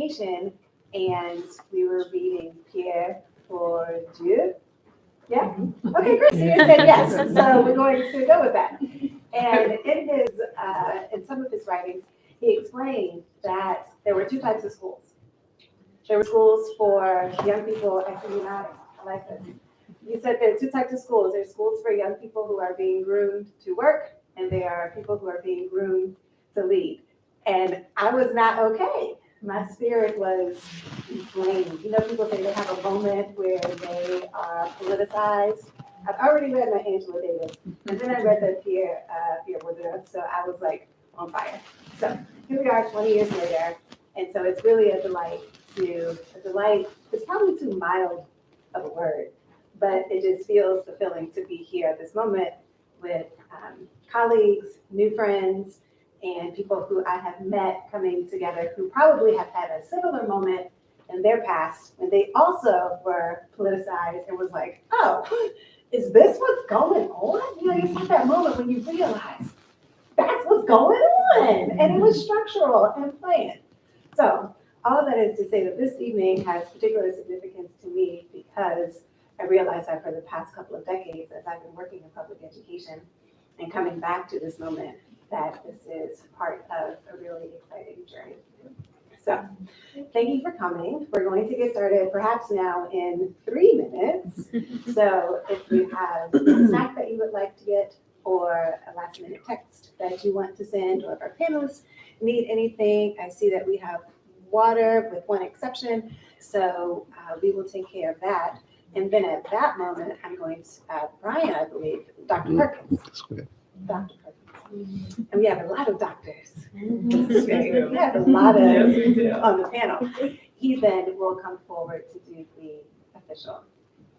education, and we were reading Pierre Bourdieu. Yeah? Okay, Chris, you said yes, so we're going to go with that. And in some of his writings, he explained that there were two types of schools. There were schools for young people. I see you nodding. I like this. You said there are two types of schools. There's schools for young people who are being groomed to work, and there are people who are being groomed to lead. And I was not okay. My spirit was inflamed. You know, people say they have a moment where they are politicized. I've already read my Angela Davis, and then I read the Pierre Bourdieu, so I was like on fire. So here we are 20 years later, and so it's really a delight. It's probably too mild of a word, but it just feels fulfilling to be here at this moment with colleagues, new friends, and people who I have met coming together who probably have had a similar moment in their past when they also were politicized and was like, oh, is this what's going on? You know, you have that moment when you realize that's what's going on, and it was structural and planned. So all of that is to say that this evening has particular significance to me because I realize that for the past couple of decades, as I've been working in public education and coming back to this moment, that this is part of a really exciting journey. So thank you for coming. We're going to get started perhaps now in 3 minutes. So if you have a snack that you would like to get, or a last minute text that you want to send, or if our panelists need anything, I see that we have water with one exception. So we will take care of that. And then at that moment, I'm going to, Brian, I believe, Dr. Perkins. Dr. Perkins. And we have a lot of doctors. We have a lot of on the panel. He then will come forward to do the official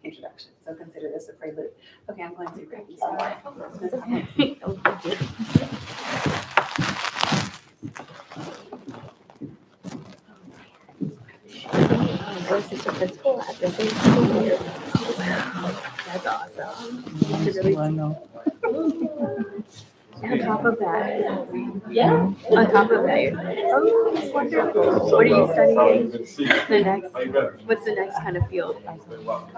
introduction. So consider this a prelude. Okay, I'm going to grab you some water. Assistant principal at the same school. Wow, that's awesome. Really on top of that, on top of that, oh, wonderful. What are you studying? What's the next kind of field?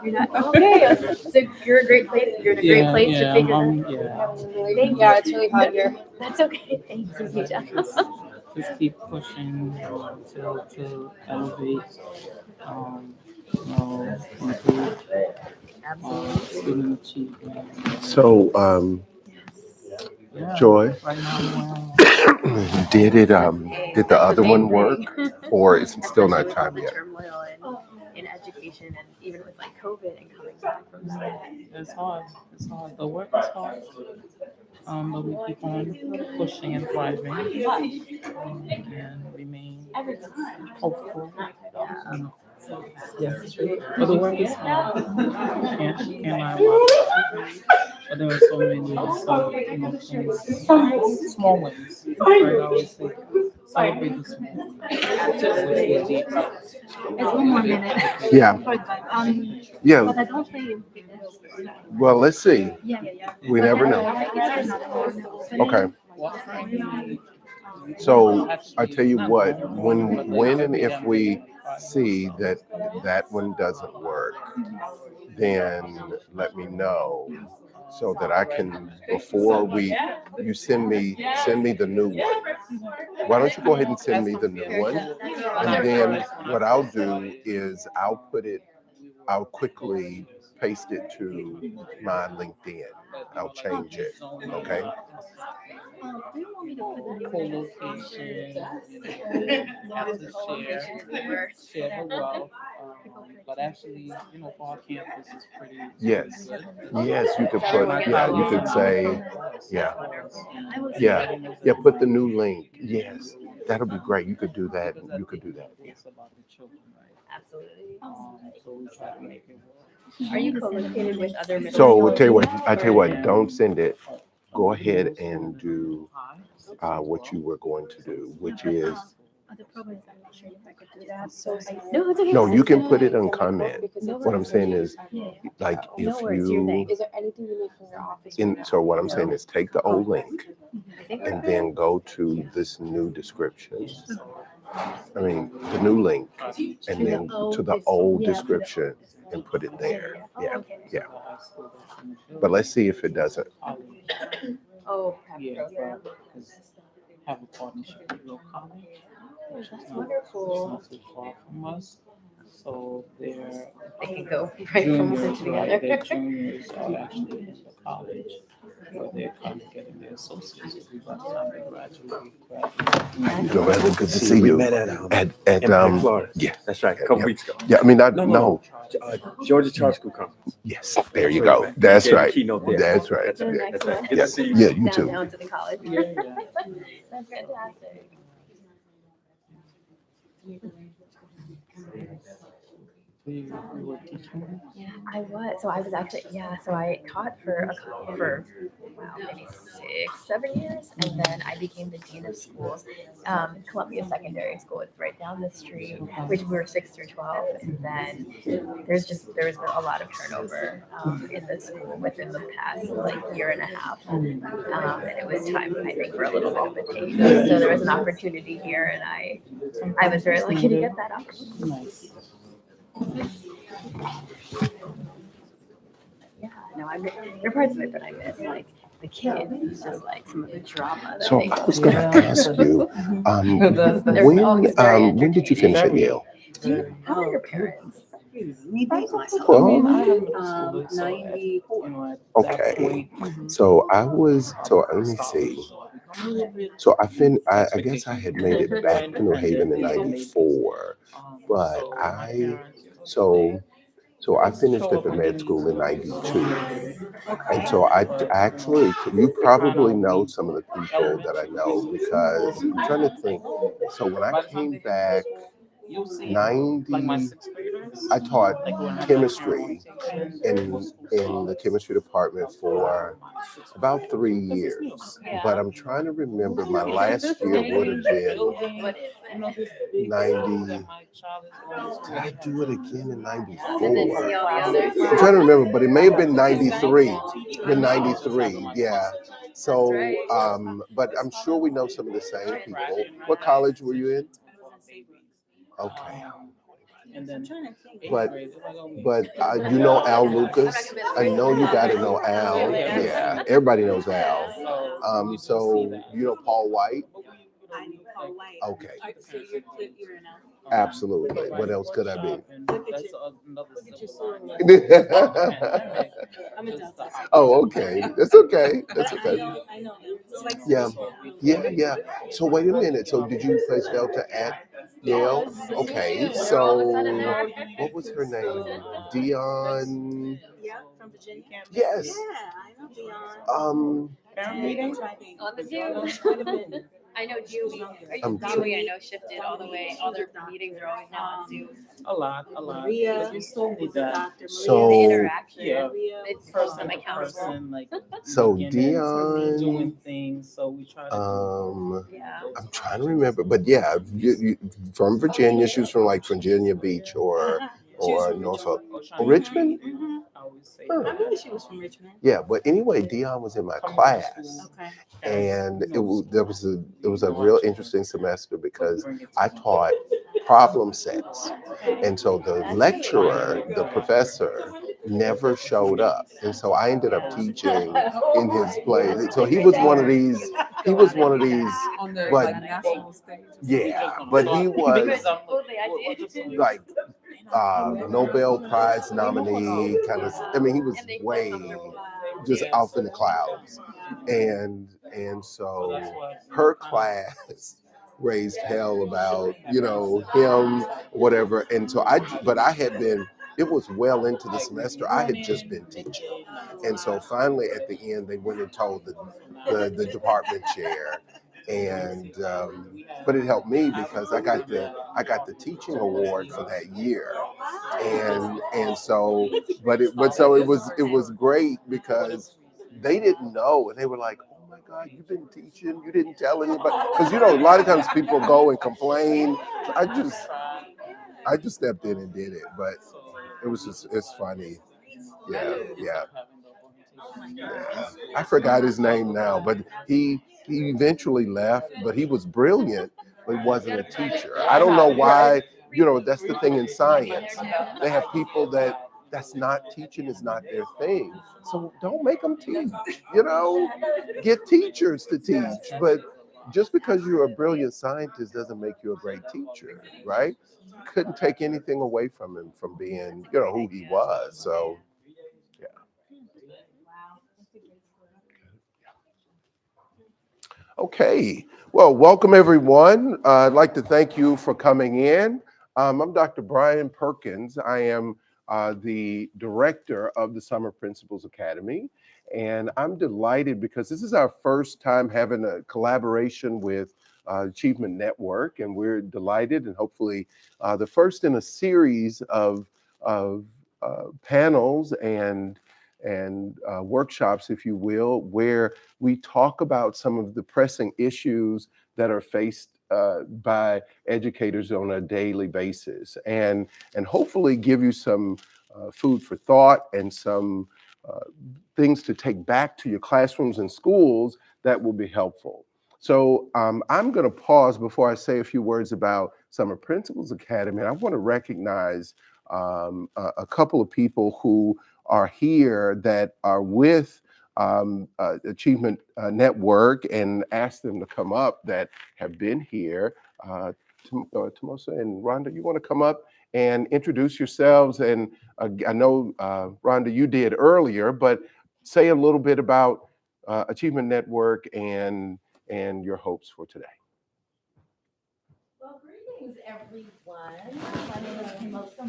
You're not okay. So you're a great place. You're in a great place to figure that. Yeah, it's really hot here. That's okay. Thank you, Keisha. Just keep pushing to elevate, improve student achievement. So, Joy, Right now, did the other one work, or is it still not time yet? Turmoil in education, and even with like COVID and coming back from that. it's hard. It's hard. The work is hard. But we keep on pushing and thriving, and remain hopeful. Yes, but the work is hard. Can't lie about it. But there are so many things, small wins. Right? I always say, celebrate the small. Absolutely. It's 1 more minute. Yeah. Yeah. But I don't think. Well, let's see. Yeah. We never know. Okay. So I tell you what, when and if we see that one doesn't work, then let me know so that I can, before you send me the new one. Why don't you go ahead and send me the new one? And then what I'll do is I'll quickly paste it to my LinkedIn. I'll change it. Okay. Do you want me to put the Co-location, share the wealth. But actually, for our campus, it's pretty. Yes. good. Yes, you could put. Yeah, you could say. Yeah. Put the new link. Yes, that'll be great. You could do that. You could do that. Yeah. It's about the children, right? Absolutely. So we try to make it work. Are you co-located with other middle So I schools? tell you what. Don't send it. Go ahead and do what you were going to do, which is. The problem is I'm not sure if I could do that. So No, it's okay. No, you can put it on comment. What I'm saying is, like, if No worries, your you thing. is there anything you need from your office? so what I'm saying is take the old link I think and then go to this new description I mean, the new link, and then to the old description and put it there. Yeah, yeah. But let's see if it doesn't. Oh, Yeah, yeah. because have a partnership with your college. Which That's is wonderful. not too far from us. So they're They can go right from one juniors, to the right? other. Their juniors are actually in the college, but they're kind of getting their associates by the time they graduate. Joel, good to see you. We met at At Florida. yeah, That's right. A yeah, couple yeah. weeks ago. Yeah, I mean, No. Georgia Charter School Conference. Yes, there you So go. you That's gave the right. keynote there. That's right. That's right. That's right. Good Yeah, to see you. yeah, you Down too. down to the college. Yeah, yeah. That's fantastic. You were teaching? Yeah, I was. So I was actually, so I taught for wow, maybe 6, 7 years. And then I became the dean of schools. Columbia Secondary School, it's right down the street, which we were 6 through 12. And then there was a lot of turnover in the school within the past year and a half. And it was time, I think, for a little bit of a change. So there was an opportunity here, and I was very lucky to get that opportunity. Nice. Yeah, no, there are parts of it that I miss, like the kids, it's just like some of the drama. That So they I go was going to through. ask you, They're always very when did you finish at entertaining. Yale? How are your parents? Me by myself. Well, I had middle school, so 94. at that okay. point, So let me see. So I guess I had made it back to New Haven in '94, but so I finished at the med school in '92. And so I actually, you probably know some of the people that I know because I'm trying to think. So when I came back, 90, I taught chemistry in the chemistry department for about 3 years. But I'm trying to remember, my last year would have been 90. Did I do it again in '94? And then see all the others. I'm trying to remember, but it may have been 93. Been 93, yeah. So, but I'm sure we know some of the same people. What college were you in? Okay. But you know Al Lucas. I know you got to know Al. Yeah, everybody knows Al. So you know Paul White. I knew Paul White. Okay. So you're an Al. Absolutely. What else could I be? Look at your sword. I'm a Delta. Oh, okay. That's okay. That's okay. I know. It's like Yeah. Yeah. So wait a minute. So did you place Delta at Yale? Okay. So what was her name? Dion. Yeah, from Virginia. Yes. Yeah, I know Dion. Meeting? On the Zoom. I know Julie. Julie, I know, shifted all the way. All their meetings are always now on Zoom. A lot. Maria. Because we still need that. Dr. So- The Maria. interaction. Yeah. It's Person from to accounts. person, like So doing Dion. things. So we try to. Yeah. I'm trying to remember, but yeah, you, from Virginia. She was from like Virginia Beach or Norfolk, or Richmond. Mhm. I always say Huh. I knew she was from Richmond. Yeah, but anyway, Dion was in my class, Okay. and it was a real interesting semester because I taught problem sets, and so the lecturer, the professor, never showed up, and so I ended up teaching in his place. So he was one of these. On the But- like national stage. Yeah, but he was Absolutely. like Nobel Prize nominee kind of. I mean, he was way just off in the clouds, and so her class raised hell about him, whatever. And so I had been. It was well into the semester. I had just been teaching, and so finally at the end they went and told the department chair, and but it helped me because I got the teaching award for that year, and so it was great because they didn't know, and they were like, oh my God, you've been teaching, you didn't tell anybody, because a lot of times people go and complain. So I just stepped in and did it, but it's funny. Yeah. I forgot his name now, but he eventually left, but he was brilliant wasn't a teacher. I don't know why, that's the thing in science. They have people that's not teaching is not their thing. So don't make them teach, get teachers to teach. But just because you're a brilliant scientist doesn't make you a great teacher, right? Couldn't take anything away from him from being, who he was. So, yeah. Okay. Well, welcome everyone. I'd like to thank you for coming in. I'm Dr. Brian Perkins. I am the director of the Summer Principals Academy. And I'm delighted because this is our first time having a collaboration with Achievement Network. And we're delighted and hopefully the first in a series of panels and workshops, if you will, where we talk about some of the pressing issues that are faced by educators on a daily basis, and hopefully give you some food for thought and some things to take back to your classrooms and schools that will be helpful. So I'm going to pause before I say a few words about Summer Principals Academy. I want to recognize a couple of people who are here that are with Achievement Network, and ask them to come up that have been here. Tomosa and Rhonda, you want to come up and introduce yourselves? And I know, Rhonda, you did earlier, but say a little bit about Achievement Network and your hopes for today. Well, greetings, everyone. My name is Tomosa,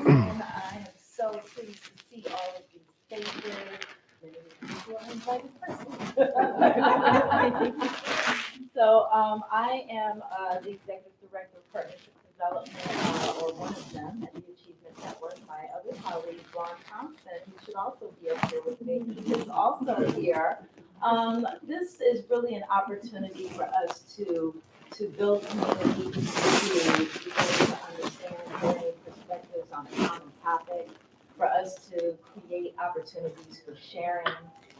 and I am so pleased to see all of these faces. Many of you are invited persons. So I am the Executive Director of Partnership Development, or one of them, at the Achievement Network. My other colleague, Ron Thompson, who should also be up here with me, he is also here. This is really an opportunity for us to build community, to begin to understand varying perspectives on a common topic, for us to create opportunities for sharing,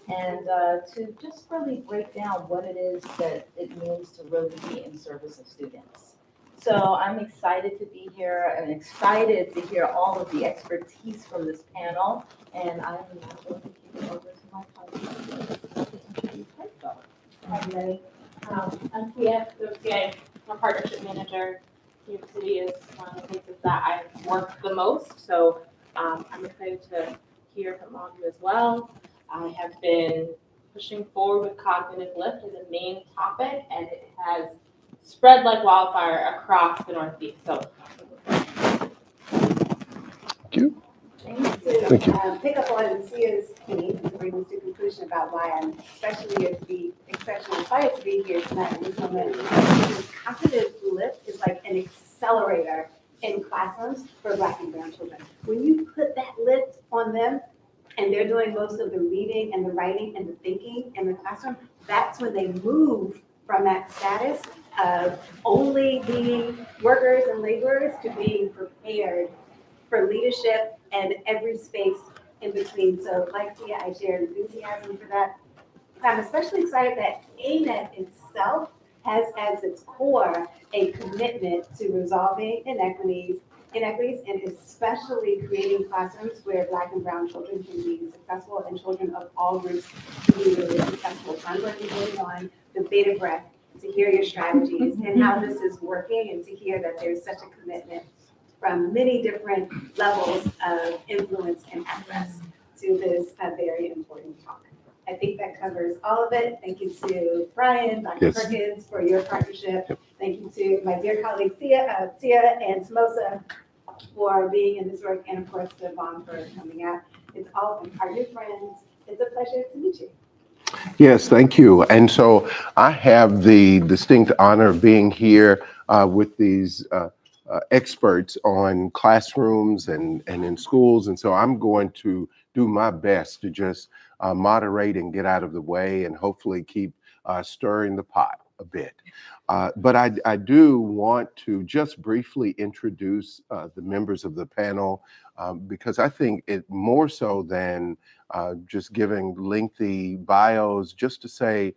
and to just really break down what it is that it means to really be in service of students. So I'm excited to be here and excited to hear all of the expertise from this panel, and I'm now going to give it over to my colleague. Hi, everybody. I'm Tia, I'm a partnership manager. New York City is one of the places that I've worked the most, so I'm excited to hear from all of you as well. I have been pushing forward with cognitive lift as a main topic, and it has spread like wildfire across the Northeast. So, Thank you. Thank you. Pick up on Sia's point and bring us to conclusion about why I'm especially excited to be here tonight in this moment. Because cognitive lift is like an accelerator in classrooms for Black and brown children. When you put that lift on them and they're doing most of the reading and the writing and the thinking in the classroom, that's when they move from that status of only being workers and laborers to being prepared for leadership and every space in between. So like Tia, I share enthusiasm for that. I'm especially excited that ANET itself has as its core a commitment to resolving inequities, and especially creating classrooms where Black and brown children can be successful and children of all groups can be really successful. So I'm going to be going on the beta breath to hear your strategies and how this is working, and to hear that there's such a commitment from many different levels of influence and access to this very important topic. I think that covers all of it. Thank you to Brian, Dr. Yes. Perkins, for your partnership. Yep. Thank you to my dear colleagues Tia and Tomosa for being in this work, and of course to Vaughn for coming out. It's all our new friends. It's a pleasure to meet you. Yes, thank you. And so I have the distinct honor of being here with these experts on classrooms and in schools. And so I'm going to do my best to just moderate and get out of the way and hopefully keep stirring the pot. a bit. But I do want to just briefly introduce the members of the panel because I think it more so than just giving lengthy bios, just to say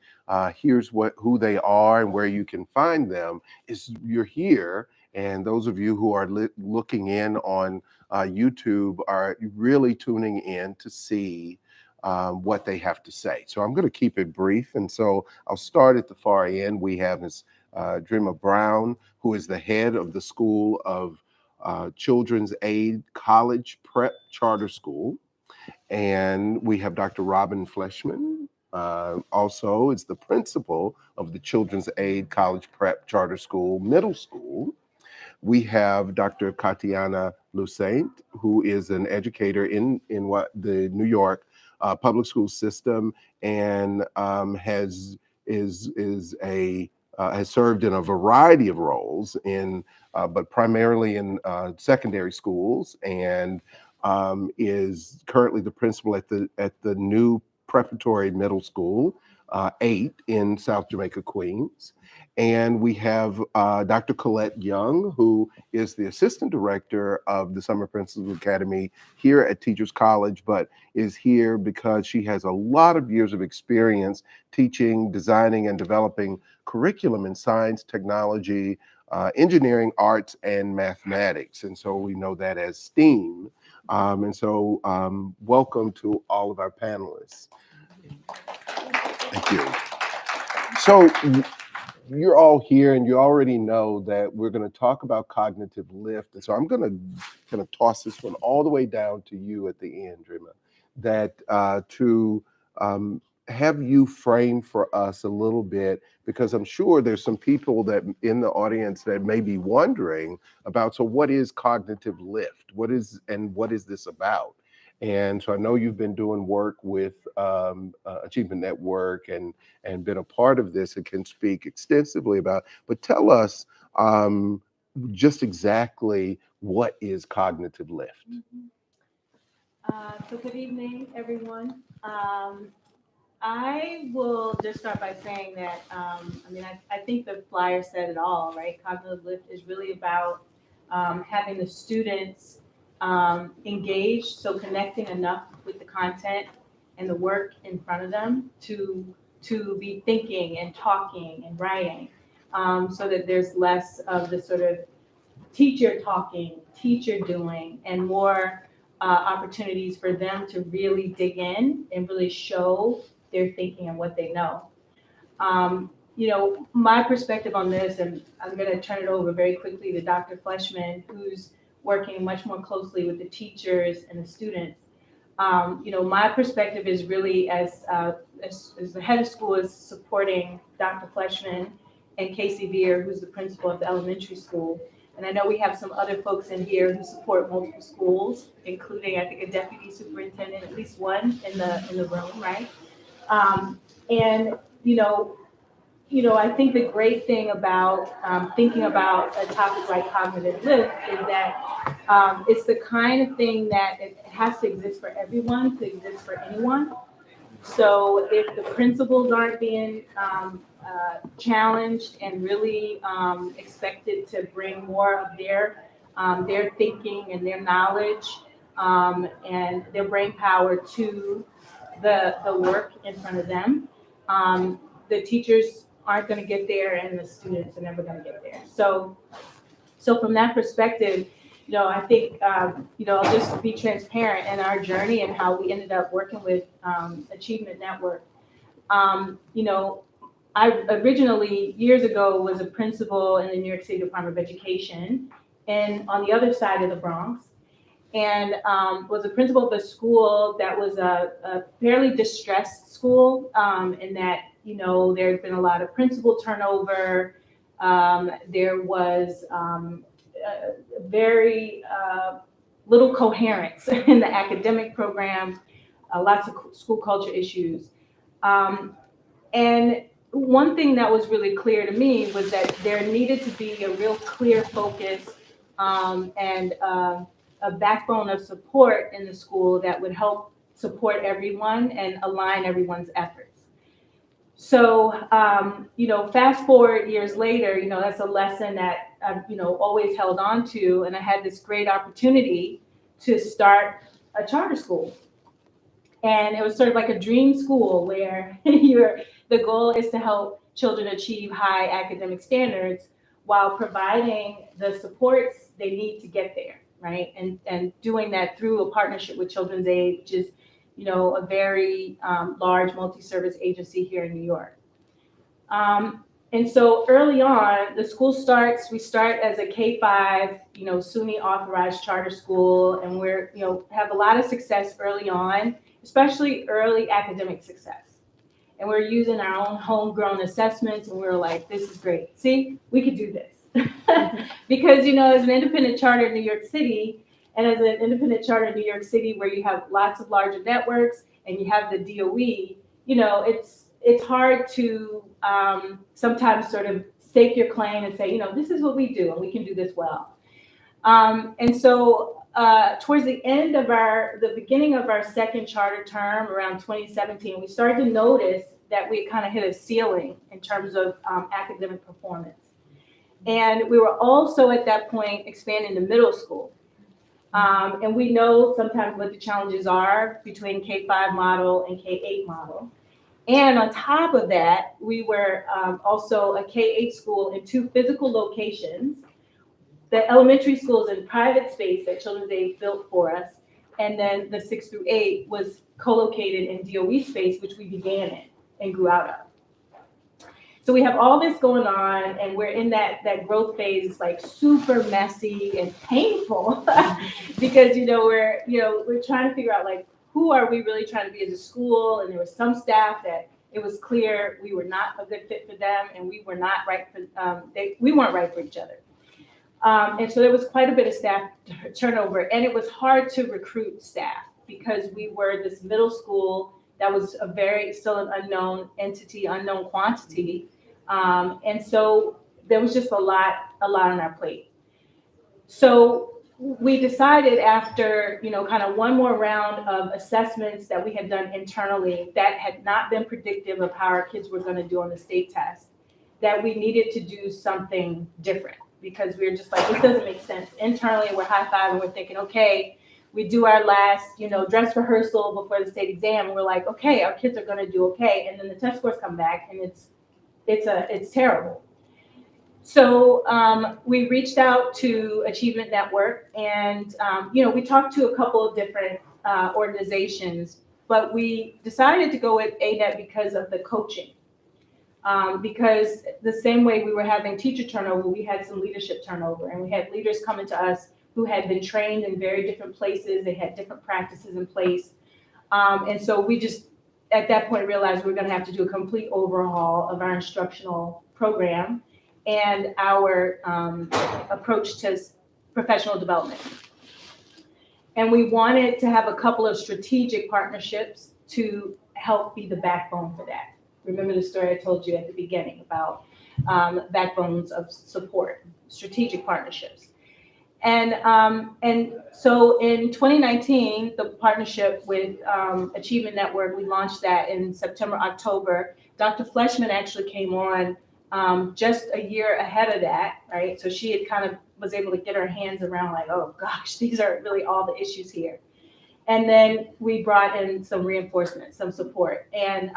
here's who they are and where you can find them, is you're here. And those of you who are looking in on YouTube are really tuning in to see what they have to say. So I'm going to keep it brief. And so I'll start at the far end. We have Ms. Dreamer Brown, who is the head of the School of Children's Aid College Prep Charter School. And we have Dr. Robin Fleshman, also is the principal of the Children's Aid College Prep Charter School Middle School. We have Dr. Katiana Lucent, who is an educator in what the New York public school system and has served in a variety of roles but primarily in secondary schools, and is currently the principal at the new preparatory middle school 8 in South Jamaica, Queens. And we have Dr. Colette Young, who is the assistant director of the Summer Principals Academy here at Teachers College, but is here because she has a lot of years of experience teaching, designing, and developing curriculum in science, technology, engineering, arts, and mathematics. And so we know that as STEAM. Welcome to all of our panelists. Thank you. So you're all here and you already know that we're going to talk about cognitive lift. And so I'm going to kind of toss this one all the way down to you at the end, Dreamer, that to have you frame for us a little bit, because I'm sure there's some people that in the audience that may be wondering about, so what is cognitive lift? What is this about? And so I know you've been doing work with Achievement Network and been a part of this and can speak extensively about, but tell us just exactly what is cognitive lift? So good evening, everyone. I will just start by saying that, I think the flyer said it all, right? Cognitive lift is really about having the students engaged, so connecting enough with the content and the work in front of them to be thinking and talking and writing, so that there's less of the sort of teacher talking, teacher doing, and more opportunities for them to really dig in and really show their thinking and what they know. My perspective on this, and I'm going to turn it over very quickly to Dr. Fleshman, who's working much more closely with the teachers and the students. My perspective is really as the head of school is supporting Dr. Fleshman and Casey Veer, who's the principal of the elementary school. And I know we have some other folks in here who support multiple schools, including, I think, a deputy superintendent, at least one in the room, right? I think the great thing about thinking about a topic like cognitive lift is that it's the kind of thing that it has to exist for everyone, to exist for anyone. So if the principals aren't being challenged and really expected to bring more of their thinking and their knowledge and their brain power to the work in front of them, the teachers aren't going to get there and the students are never going to get there. So from that perspective, I think, I'll just be transparent in our journey and how we ended up working with Achievement Network. I originally, years ago, was a principal in the New York City Department of Education and on the other side of the Bronx, and was a principal of a school that was a fairly distressed school in that, there had been a lot of principal turnover. There was very little coherence in the academic program, lots of school culture issues. And one thing that was really clear to me was that there needed to be a real clear focus and a backbone of support in the school that would help support everyone and align everyone's efforts. So, fast forward years later, that's a lesson that I've, always held on to. And I had this great opportunity to start a charter school. And it was sort of like a dream school where the goal is to help children achieve high academic standards while providing the supports they need to get there, right? And doing that through a partnership with Children's Aid, which is, a very large multi-service agency here in New York. And so early on, we start as a K-5, SUNY authorized charter school, and we're, have a lot of success early on, especially early academic success. And we're using our own homegrown assessments, and we're like, this is great. See, we could do this. Because, as an independent charter in New York City, and as an independent charter in New York City where you have lots of larger networks and you have the DOE, it's hard to sometimes sort of stake your claim and say, this is what we do and we can do this well. And so towards the beginning of our second charter term, around 2017, we started to notice that we kind of hit a ceiling in terms of academic performance. And we were also at that point expanding to middle school. And we know sometimes what the challenges are between K-5 model and K-8 model. And on top of that, we were also a K-8 school in 2 physical locations. The elementary school is in private space that Children's Aid built for us. And then the 6 through 8 was co-located in DOE space, which we began in and grew out of. So we have all this going on, and we're in that growth phase. It's like super messy and painful because we're trying to figure out like who are we really trying to be as a school. And there was some staff that it was clear we were not a good fit for them, and we were not right for we weren't right for each other. And so there was quite a bit of staff turnover, and it was hard to recruit staff because we were this middle school that was still an unknown entity, unknown quantity. And so there was just a lot on our plate. So we decided after, kind of one more round of assessments that we had done internally that had not been predictive of how our kids were going to do on the state test, that we needed to do something different because we were just like, this doesn't make sense. Internally, we're high-fiving, we're thinking, okay, we do our last, dress rehearsal before the state exam, and we're like, okay, our kids are going to do okay. And then the test scores come back, and it's terrible. So we reached out to Achievement Network, and we talked to a couple of different organizations, but we decided to go with ANET because of the coaching. Because the same way we were having teacher turnover, we had some leadership turnover, and we had leaders coming to us who had been trained in very different places. They had different practices in place. And so we just, at that point, realized we were going to have to do a complete overhaul of our instructional program and our approach to professional development. And we wanted to have a couple of strategic partnerships to help be the backbone for that. Remember the story I told you at the beginning about backbones of support, strategic partnerships. And so in 2019, the partnership with Achievement Network, we launched that in September, October. Dr. Fleshman actually came on just a year ahead of that, right? So she had kind of was able to get her hands around like, oh gosh, these are really all the issues here. And then we brought in some reinforcement, some support. And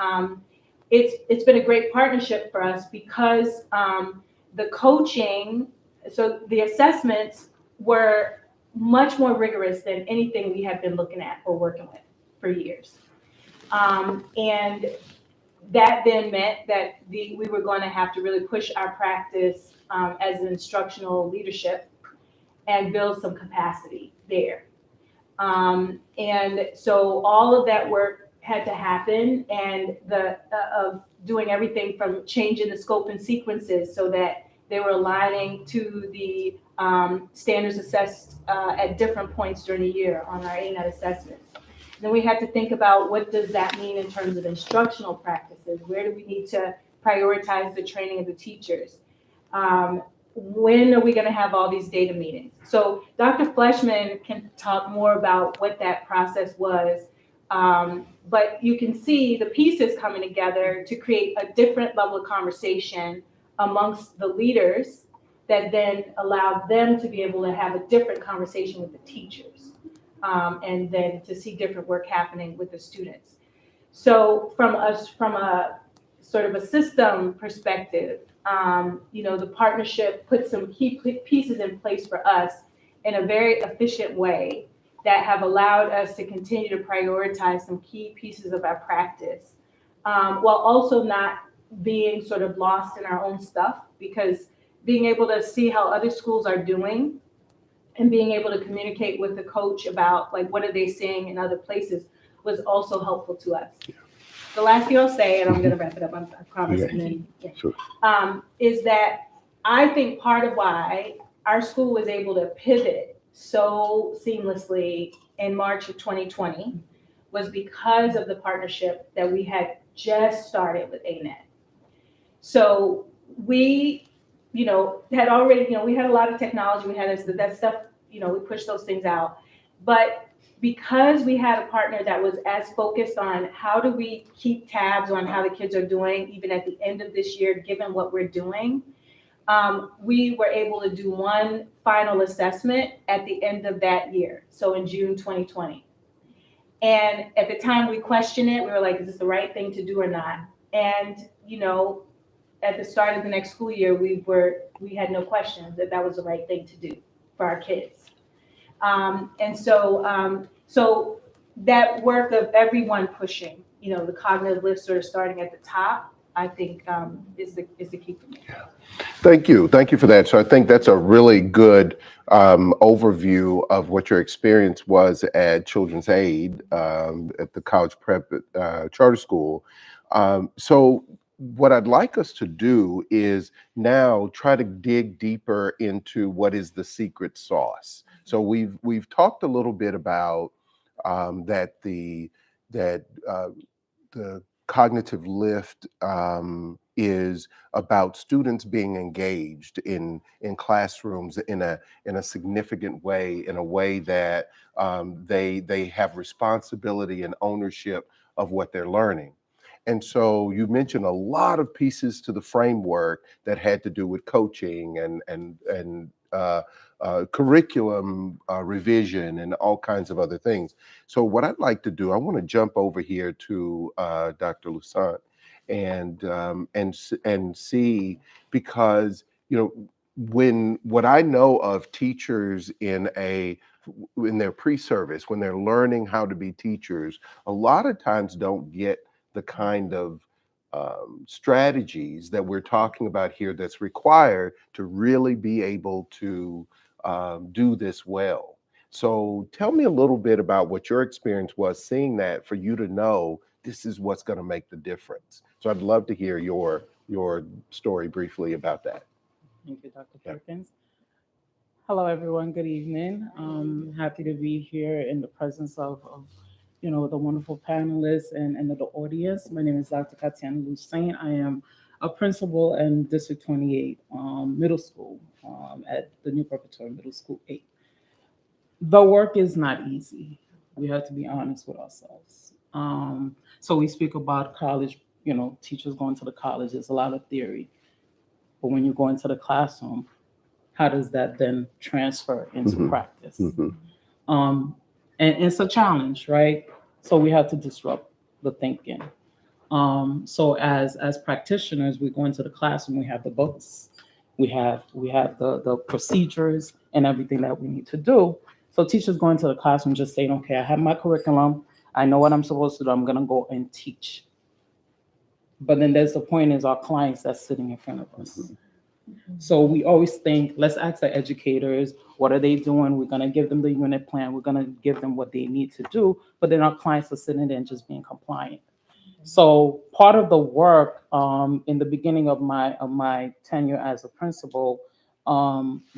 it's been a great partnership for us because the coaching, so the assessments were much more rigorous than anything we have been looking at or working with for years. And that then meant that we were going to have to really push our practice as an instructional leadership and build some capacity there. And so all of that work had to happen, and of doing everything from changing the scope and sequences so that they were aligning to the standards assessed at different points during the year on our ANET assessments. Then we had to think about what does that mean in terms of instructional practices? Where do we need to prioritize the training of the teachers? When are we going to have all these data meetings? So Dr. Fleshman can talk more about what that process was. but you can see the pieces coming together to create a different level of conversation amongst the leaders that then allowed them to be able to have a different conversation with the teachers, and then to see different work happening with the students. So from a sort of a system perspective, the partnership put some key pieces in place for us in a very efficient way that have allowed us to continue to prioritize some key pieces of our practice, while also not being sort of lost in our own stuff, because being able to see how other schools are doing and being able to communicate with the coach about like what are they seeing in other places was also helpful to us. The last thing I'll say, and I'm going to wrap it up, I promise, Yeah. and then, Sure. is that I think part of why our school was able to pivot so seamlessly in March of 2020 was because of the partnership that we had just started with ANET. So we, had already, we had a lot of technology, we had that stuff, we pushed those things out. But because we had a partner that was as focused on how do we keep tabs on how the kids are doing, even at the end of this year, given what we're doing, we were able to do one final assessment at the end of that year, so in June 2020. And at the time we questioned it, we were like, is this the right thing to do or not? And, at the start of the next school year, we had no questions that that was the right thing to do for our kids. So that work of everyone pushing, the cognitive lift sort of starting at the top, I think is the key for me. Thank you. Thank you for that. So I think that's a really good overview of what your experience was at Children's Aid at the College Prep Charter School. So what I'd like us to do is now try to dig deeper into what is the secret sauce. So we've talked a little bit about that the cognitive lift is about students being engaged in classrooms in a significant way, in a way that they have responsibility and ownership of what they're learning. And so you mentioned a lot of pieces to the framework that had to do with coaching and curriculum revision and all kinds of other things. So what I'd like to do, I want to jump over here to Dr. Lusant and see, because when what I know of teachers in their pre-service, when they're learning how to be teachers, a lot of times don't get the kind of strategies that we're talking about here that's required to really be able to do this well. So tell me a little bit about what your experience was seeing that, for you to know this is what's going to make the difference. So I'd love to hear your story briefly about that. Thank you, Dr. Perkins. Hello, everyone. Good evening. Happy to be here in the presence of the wonderful panelists and the audience. My name is Dr. Tatiana Lusant. I am a principal in District 28 Middle School at the New Preparatory Middle School 8. The work is not easy. We have to be honest with ourselves. So we speak about college, teachers going to the college. There's a lot of theory. But when you go into the classroom, how does that then transfer into practice? And it's a challenge, right? So we have to disrupt the thinking. So as practitioners, we go into the classroom, we have the books, we have the procedures and everything that we need to do. So teachers go into the classroom just saying, okay, I have my curriculum, I know what I'm supposed to do, I'm gonna go and teach. But then there's the point is our clients that's sitting in front of us. So we always think, let's ask the educators, what are they doing? We're gonna give them the unit plan, we're gonna give them what they need to do, but then our clients are sitting there and just being compliant. So part of the work in the beginning of my tenure as a principal,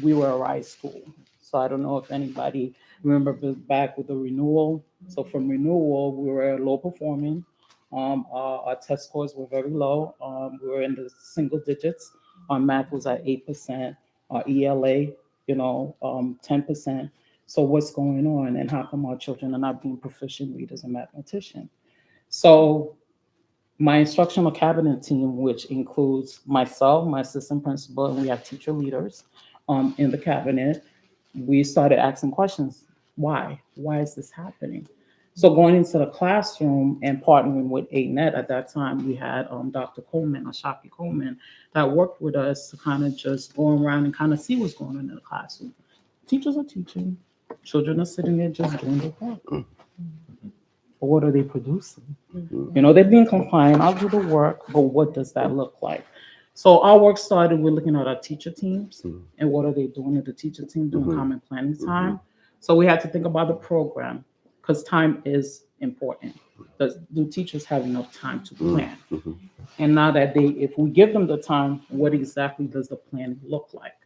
we were a RISE school. So I don't know if anybody remember back with the renewal. So from renewal, we were low performing. Our test scores were very low. We were in the single digits. Our math was at 8%. Our ELA, 10%. So what's going on, and how come our children are not being proficient readers and mathematicians? So my instructional cabinet team, which includes myself, my assistant principal, and we have teacher leaders in the cabinet, we started asking questions. Why? Why is this happening? So going into the classroom and partnering with ANET at that time, we had Dr. Coleman, Ashaki Coleman, that worked with us to kind of just go around and kind of see what's going on in the classroom. Teachers are teaching, children are sitting there just doing their work. But what are they producing? You know, they're being compliant, I'll do the work, but what does that look like? So our work started with looking at our teacher teams and what are they doing at the teacher team during common planning time. So we had to think about the program because time is important. Do teachers have enough time to plan? And now that if we give them the time, what exactly does the plan look like?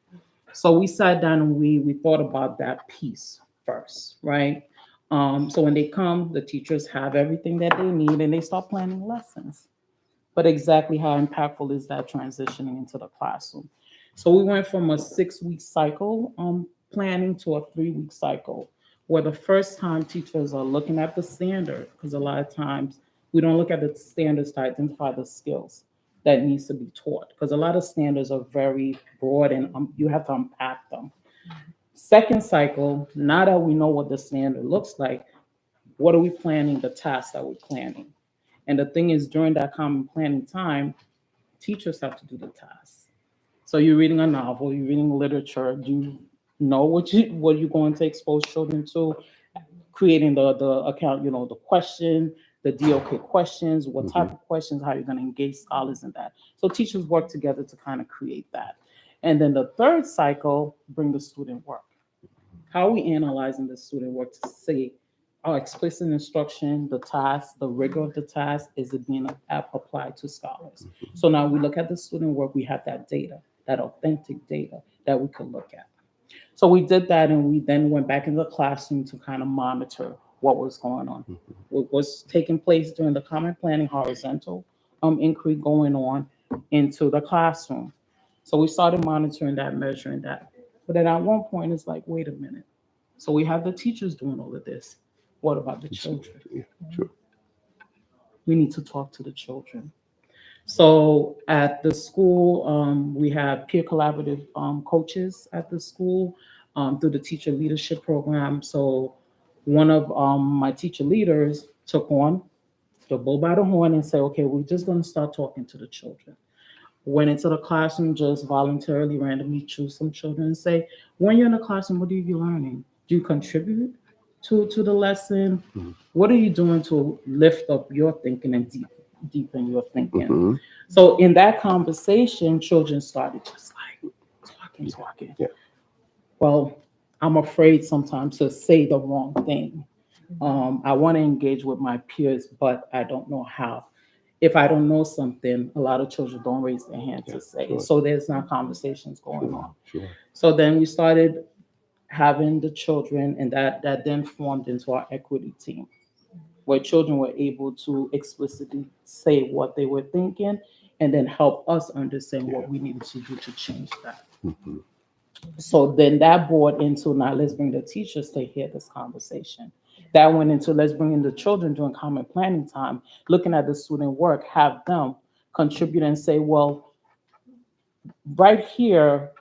So we sat down and we thought about that piece first, right? So when they come, the teachers have everything that they need and they start planning lessons. But exactly how impactful is that transitioning into the classroom? So we went from a 6-week cycle planning to a 3-week cycle, where the first time teachers are looking at the standard, because a lot of times we don't look at the standards to identify the skills that needs to be taught, because a lot of standards are very broad and you have to unpack them. Second cycle, now that we know what the standard looks like, what are we planning, the tasks that we're planning? And the thing is, during that common planning time, teachers have to do the tasks. So you're reading a novel, you're reading literature, do you know what you're going to expose children to? Creating the account, you know, the question, the DOK questions, what type of questions, how you're going to engage scholars in that. So teachers work together to kind of create that. And then the third cycle, bring the student work. How are we analyzing the student work to see our explicit instruction, the task, the rigor of the task, is it being applied to scholars? So now we look at the student work, we have that data, that authentic data that we could look at. So we did that and we then went back into the classroom to kind of monitor what was going on, what was taking place during the common planning horizontal inquiry going on into the classroom. So we started monitoring that, measuring that. But then at one point, it's like, wait a minute. So we have the teachers doing all of this. What about the children? Yeah, sure. We need to talk to the children. So at the school, we have peer collaborative coaches at the school through the teacher leadership program. So one of my teacher leaders took on the bull by the horn and said, okay, we're just going to start talking to the children. Went into the classroom, just voluntarily, randomly choose some children and say, when you're in the classroom, what are you learning? Do you contribute to the lesson? What are you doing to lift up your thinking and deepen your thinking? So in that conversation, children started just like talking. Yeah. Well, I'm afraid sometimes to say the wrong thing. I want to engage with my peers, but I don't know how. If I don't know something, a lot of children don't raise their hand to say. Sure. So there's not conversations going on. Sure. So then we started having the children, and that then formed into our equity team, where children were able to explicitly say what they were thinking and then help us understand what we needed to do to change that. So then that brought into, now let's bring the teachers to hear this conversation. That went into, let's bring in the children during common planning time, looking at the student work, have them contribute and say, well, right here,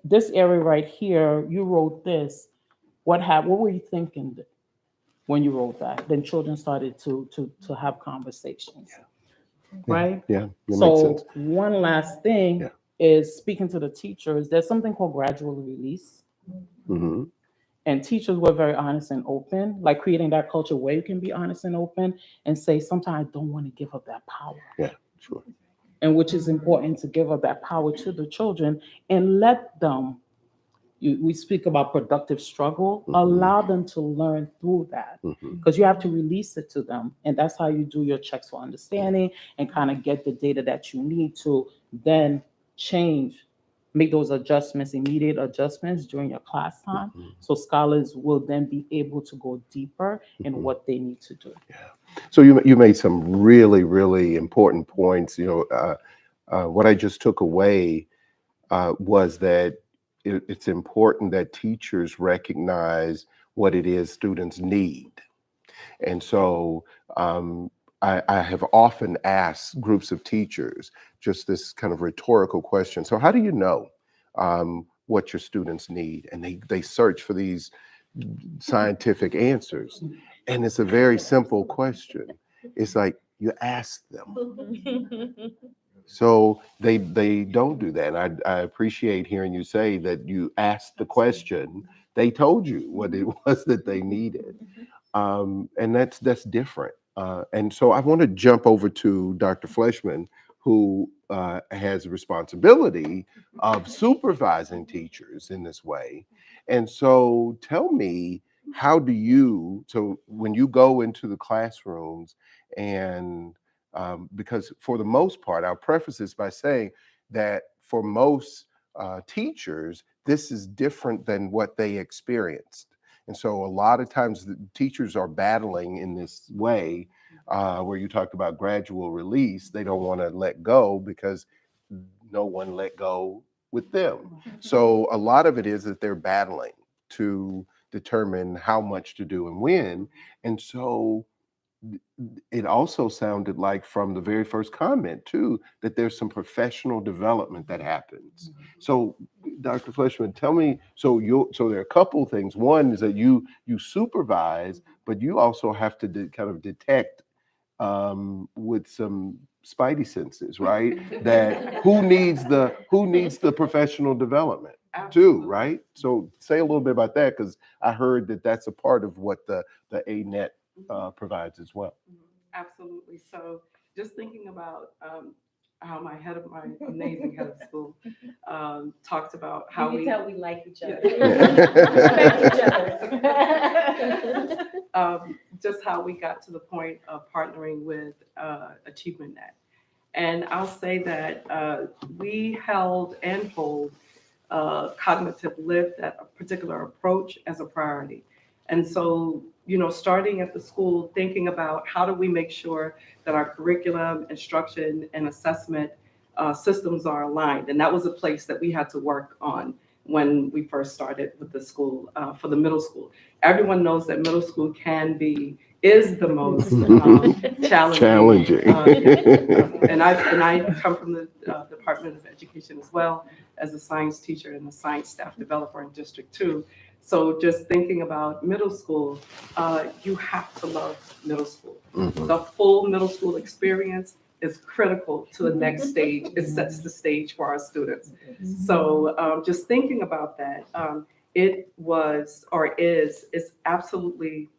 this area right here, you wrote this. What were you thinking when you wrote that? Then children started to have conversations, right? Yeah, that makes So sense. one last thing is speaking to the teachers. There's something called gradual release. And teachers were very honest and open, like creating that culture where you can be honest and open and say, sometimes I don't want to give up that power. Yeah, sure. And which is important, to give up that power to the children and let them, we speak about productive struggle, allow them to learn through that, because you have to release it to them. And that's how you do your checks for understanding and kind of get the data that you need to then change, make those adjustments, immediate adjustments during your class time. So scholars will then be able to go deeper in what they need to do. So you made some really, really important points. You know, what I just took away was that it's important that teachers recognize what it is students need. And so I have often asked groups of teachers just this kind of rhetorical question. So how do you know what your students need? And they search for these scientific answers. And it's a very simple question. It's like you ask them. So they don't do that. And I appreciate hearing you say that you asked the question. They told you what it was that they needed. And that's different. And so I want to jump over to Dr. Fleshman, who has responsibility of supervising teachers in this way. And so tell me, how do you, so when you go into the classrooms and because for the most part, I'll preface this by saying that for most teachers, this is different than what they experienced. And so a lot of times the teachers are battling in this way where you talked about gradual release. They don't want to let go because no one let go with them. So a lot of it is that they're battling to determine how much to do and when. And so it also sounded like from the very first comment too, that there's some professional development that happens. So Dr. Fleshman, tell me, so there are a couple things. One is that you supervise, but you also have to kind of detect with some spidey senses, right? That who needs the professional development too, right? So say a little bit about that, because I heard that that's a part of what the ANET provides as well. Absolutely. So just thinking about how my amazing head of school talked about how You can tell we like each other. Yeah. Just how we got to the point of partnering with Achievement Net. And I'll say that we held and hold cognitive lift, that particular approach, as a priority. And so, starting at the school, thinking about how do we make sure that our curriculum, instruction, and assessment systems are aligned. And that was a place that we had to work on when we first started with the school for the middle school. Everyone knows that middle school is the most challenging. And I come from the Department of Education as well, as a science teacher and a science staff developer in District 2. So just thinking about middle school, you have to love middle school. Mhm. The full middle school experience is critical to the next stage. It sets the stage for our students. So just thinking about that, it was or is absolutely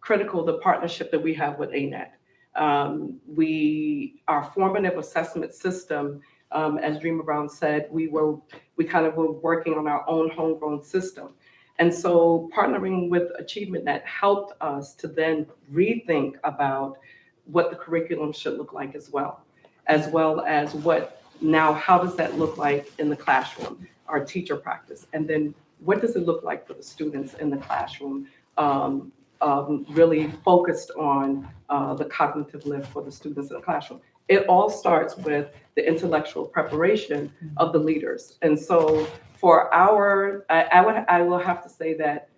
critical, the partnership that we have with ANET. Our formative assessment system, as Dreamer Brown said, we kind of were working on our own homegrown system. And so partnering with Achievement Net helped us to then rethink about what the curriculum should look like as well as how does that look like in the classroom, our teacher practice, and then what does it look like for the students in the classroom, really focused on the cognitive lift for the students in the classroom. It all starts with the intellectual preparation of the leaders. And so for I will have to say that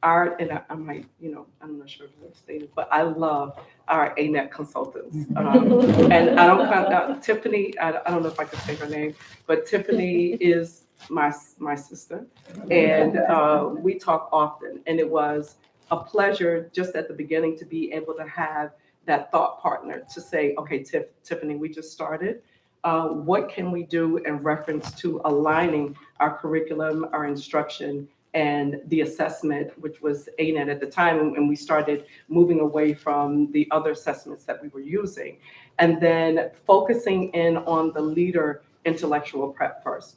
I'm not sure if I've stated, but I love our ANET consultants. And I don't count out Tiffany, I don't know if I could say her name, but Tiffany is my sister. And we talk often, and it was a pleasure just at the beginning to be able to have that thought partner to say, okay, Tiffany, we just started. What can we do in reference to aligning our curriculum, our instruction, and the assessment, which was ANET at the time, and we started moving away from the other assessments that we were using, and then focusing in on the leader intellectual prep first.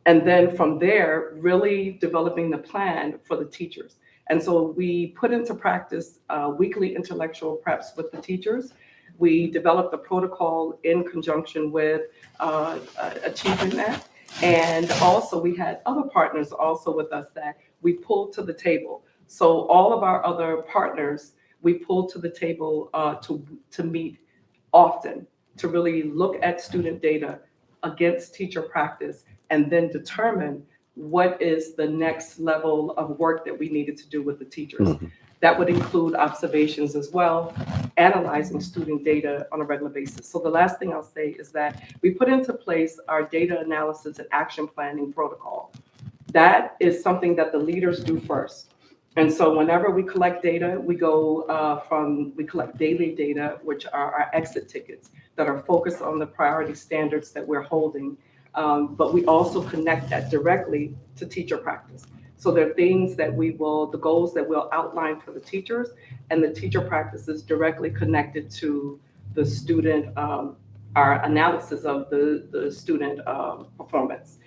And then from there, really developing the plan for the teachers. And so we put into practice weekly intellectual preps with the teachers. We developed a protocol in conjunction with Achievement Net. And also we had other partners also with us that we pulled to the table. So all of our other partners, we pulled to the table to meet often, to really look at student data against teacher practice, and then determine what is the next level of work that we needed to do with the teachers. Mhm. That would include observations as well, analyzing student data on a regular basis. So the last thing I'll say is that we put into place our data analysis and action planning protocol. That is something that the leaders do first. And so whenever we collect data, we collect daily data, which are our exit tickets that are focused on the priority standards that we're holding. But we also connect that directly to teacher practice. So there are things that the goals that we'll outline for the teachers, and the teacher practice is directly connected to the student, our analysis of the student performance.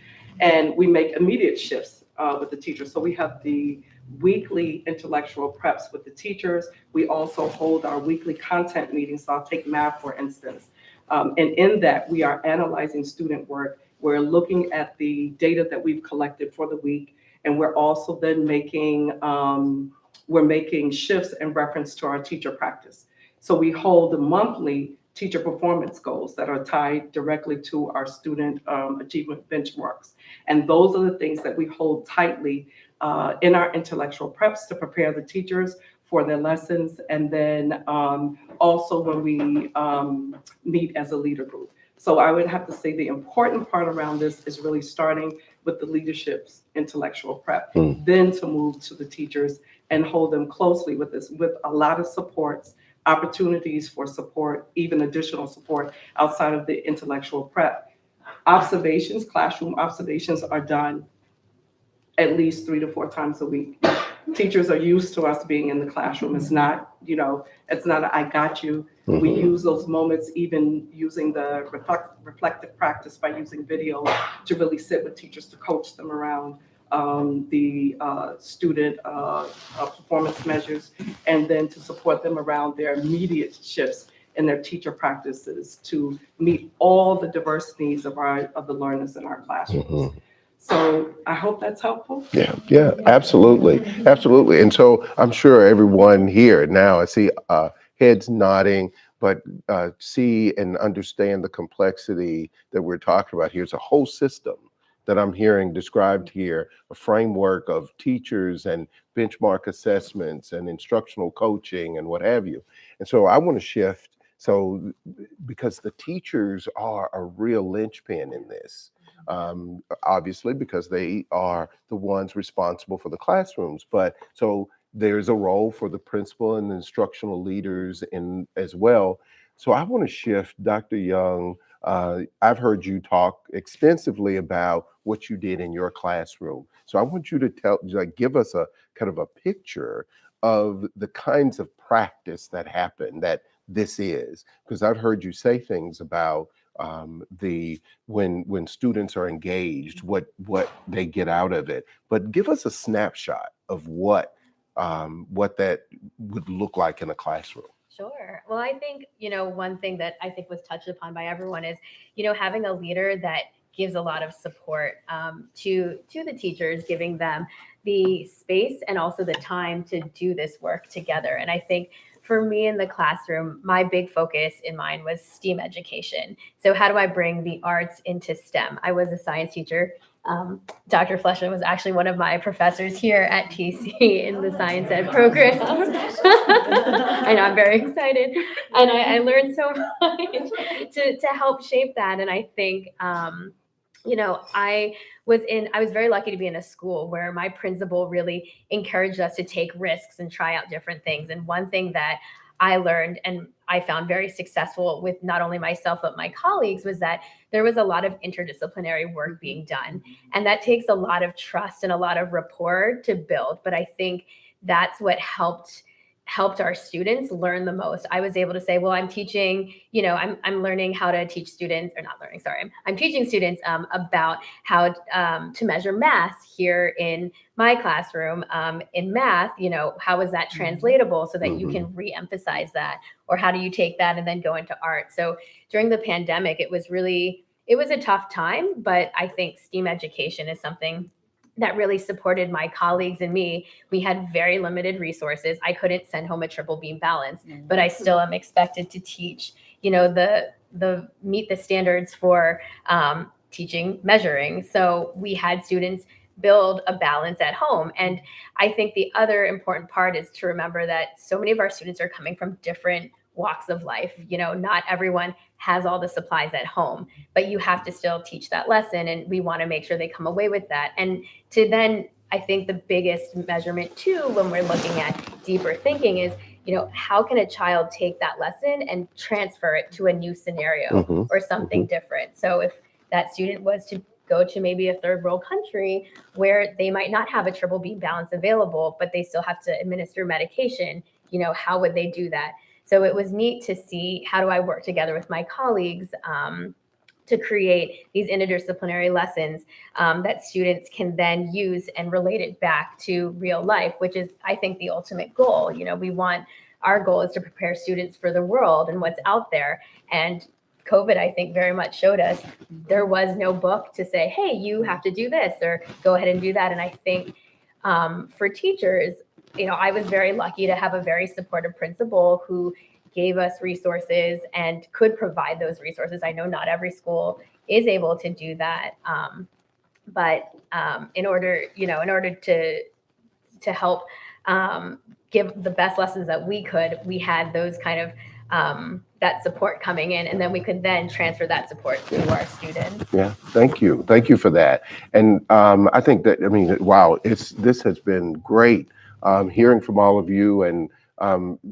And we make immediate shifts with the teachers. So we have the weekly intellectual preps with the teachers. We also hold our weekly content meetings. So I'll take math, for instance. And in that, we are analyzing student work. We're looking at the data that we've collected for the week. And we're also then making shifts in reference to our teacher practice. So we hold the monthly teacher performance goals that are tied directly to our student achievement benchmarks. And those are the things that we hold tightly in our intellectual preps to prepare the teachers for their lessons. And then also when we meet as a leader group. So I would have to say the important part around this is really starting with the leadership's intellectual prep, then to move to the teachers and hold them closely with this, with a lot of supports, opportunities for support, even additional support outside of the intellectual prep. Observations, classroom observations are done at least 3 to 4 times a week. Teachers are used to us being in the classroom. It's not, it's not a, I got you. We use those moments, even using the reflective practice by using video to really sit with teachers to coach them around the student performance measures, and then to support them around their immediate shifts in their teacher practices to meet all the diverse needs of the learners in our classrooms. So I hope that's helpful. Yeah, absolutely. Absolutely. And so I'm sure everyone here now, I see heads nodding, but see and understand the complexity that we're talking about here. It's a whole system that I'm hearing described here, a framework of teachers and benchmark assessments and instructional coaching and what have you. And so I want to shift. So because the teachers are a real linchpin in this. Obviously, because they are the ones responsible for the classrooms. But so there's a role for the principal and the instructional leaders in as well. So I want to shift, Dr. Young. I've heard you talk extensively about what you did in your classroom. So I want you to give us a kind of a picture of the kinds of practice that happen that this is, because I've heard you say things about when students are engaged, what they get out of it. But give us a snapshot of what that would look like in a classroom. Sure. Well, I think, one thing that I think was touched upon by everyone is, having a leader that gives a lot of support to the teachers, giving them the space and also the time to do this work together. And I think for me in the classroom, my big focus in mine was STEAM education. So how do I bring the arts into STEM? I was a science teacher. Dr. Fleshman was actually one of my professors here at TC in the science ed program. I know, I'm very excited. And I learned so much to help shape that. And I think, I was very lucky to be in a school where my principal really encouraged us to take risks and try out different things. And one thing that I learned and I found very successful with not only myself, but my colleagues was that there was a lot of interdisciplinary work being done. And that takes a lot of trust and a lot of rapport to build. But I think that's what helped our students learn the most. I was able to say, well, I'm teaching, I'm learning how to teach students, or not learning, sorry. I'm teaching students about how to measure mass here in my classroom. In math, how is that translatable so that you can re-emphasize that? Or how do you take that and then go into art? So during the pandemic, it was a tough time, but I think STEAM education is something that really supported my colleagues and me. We had very limited resources. I couldn't send home a triple beam balance, but I still am expected to teach, the meet the standards for teaching measuring. So we had students build a balance at home. And I think the other important part is to remember that so many of our students are coming from different walks of life. You know, not everyone has all the supplies at home, but you have to still teach that lesson, and we want to make sure they come away with that. And to then, I think the biggest measurement too, when we're looking at deeper thinking is, you know, how can a child take that lesson and transfer it to a new scenario or something different? So if that student was to go to maybe a third world country where they might not have a triple B balance available, but they still have to administer medication, you know, how would they do that? So it was neat to see, how do I work together with my colleagues to create these interdisciplinary lessons that students can then use and relate it back to real life, which is, I think, the ultimate goal. You know, our goal is to prepare students for the world and what's out there. And COVID, I think, very much showed us there was no book to say, hey, you have to do this or go ahead and do that. And I think for teachers, you know, I was very lucky to have a very supportive principal who gave us resources and could provide those resources. I know not every school is able to do that. But in order to help give the best lessons that we could, we had those kind of that support coming in, and then we could then transfer that support to our students. Yeah, thank you. Thank you for that. And I think that, I mean, wow, this has been great hearing from all of you, and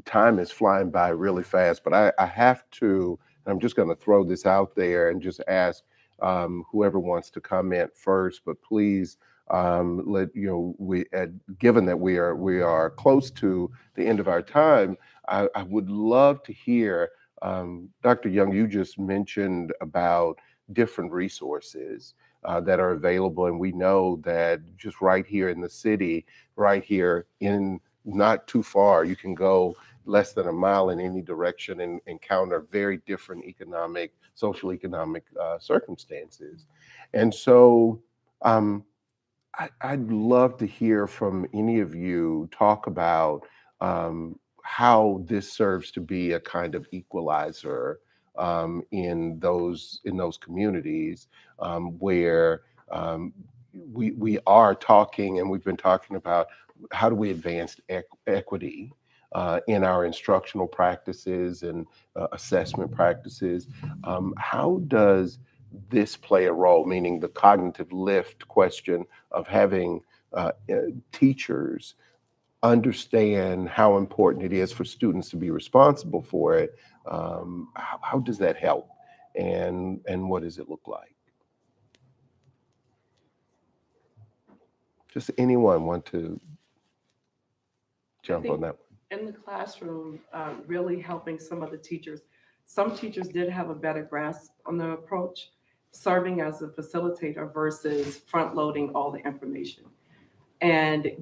time is flying by really fast, but I have to, I'm just going to throw this out there and just ask whoever wants to comment first, but please given that we are close to the end of our time, I would love to hear, Dr. Young, you just mentioned about different resources that are available, and we know that just right here in the city, right here in not too far, you can go less than a mile in any direction and encounter very different social economic circumstances. And so I'd love to hear from any of you talk about how this serves to be a kind of equalizer in those communities where we are talking, and we've been talking about how do we advance equity in our instructional practices and assessment practices. How does this play a role, meaning the cognitive lift question of having teachers understand how important it is for students to be responsible for it? How does that help, and what does it look like? Just anyone want to jump on that one? In the classroom, really helping some of the teachers. Some teachers did have a better grasp on the approach, serving as a facilitator versus front-loading all the information. And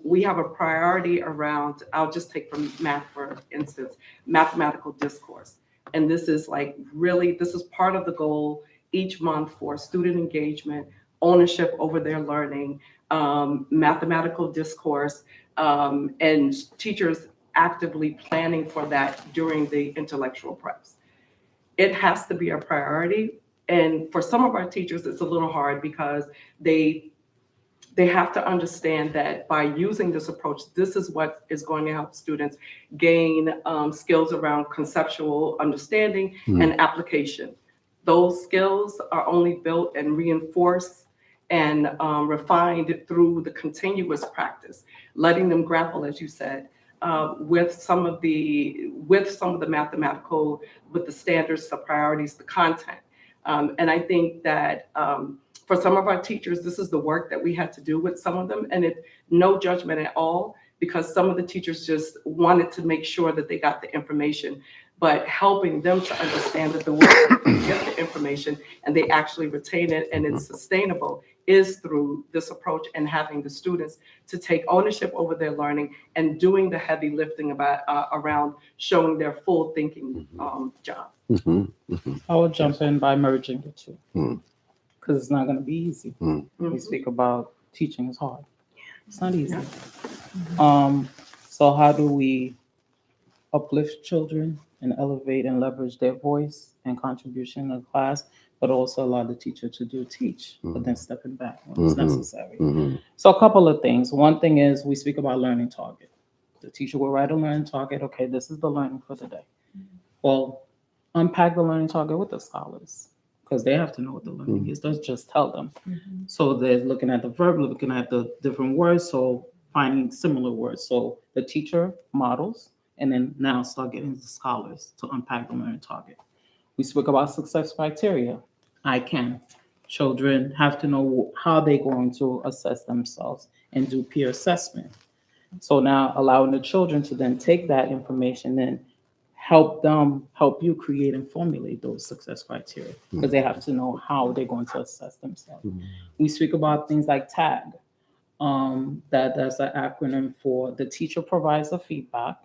we have a priority around, I'll just take from math, for instance, mathematical discourse. And this is this is part of the goal each month for student engagement, ownership over their learning, mathematical discourse, and teachers actively planning for that during the intellectual preps. It has to be a priority. And for some of our teachers, it's a little hard because they have to understand that by using this approach, this is what is going to help students gain skills around conceptual understanding and application. Those skills are only built and reinforced and refined through the continuous practice, letting them grapple, as you said, with some of the mathematical, with the standards, the priorities, the content. And I think that for some of our teachers, this is the work that we had to do with some of them, and no judgment at all, because some of the teachers just wanted to make sure that they got the information, but helping them to understand that the way they get the information and they actually retain it and it's sustainable is through this approach, and having the students to take ownership over their learning and doing the heavy lifting around showing their full thinking job. I would jump in by merging the two, because it's not going to be easy. We speak about teaching is hard. It's not easy. So how do we uplift children and elevate and leverage their voice and contribution in class but also allow the teacher to teach, but then stepping back when it's Mhm. necessary. Mhm. So a couple of things. One thing is we speak about learning target. The teacher will write a learning target. Okay, this is the learning for today. Well, unpack the learning target with the scholars because they have to know what the learning is. Don't just tell them. So they're looking at the verb, looking at the different words, so finding similar words. So the teacher models, and then now start getting the scholars to unpack the learning target. We spoke about success criteria. I can. Children have to know how they're going to assess themselves and do peer assessment. So now allowing the children to then take that information and help you create and formulate those success criteria because they have to know how they're going to assess themselves. We speak about things like TAG. That's an acronym for the teacher provides the feedback,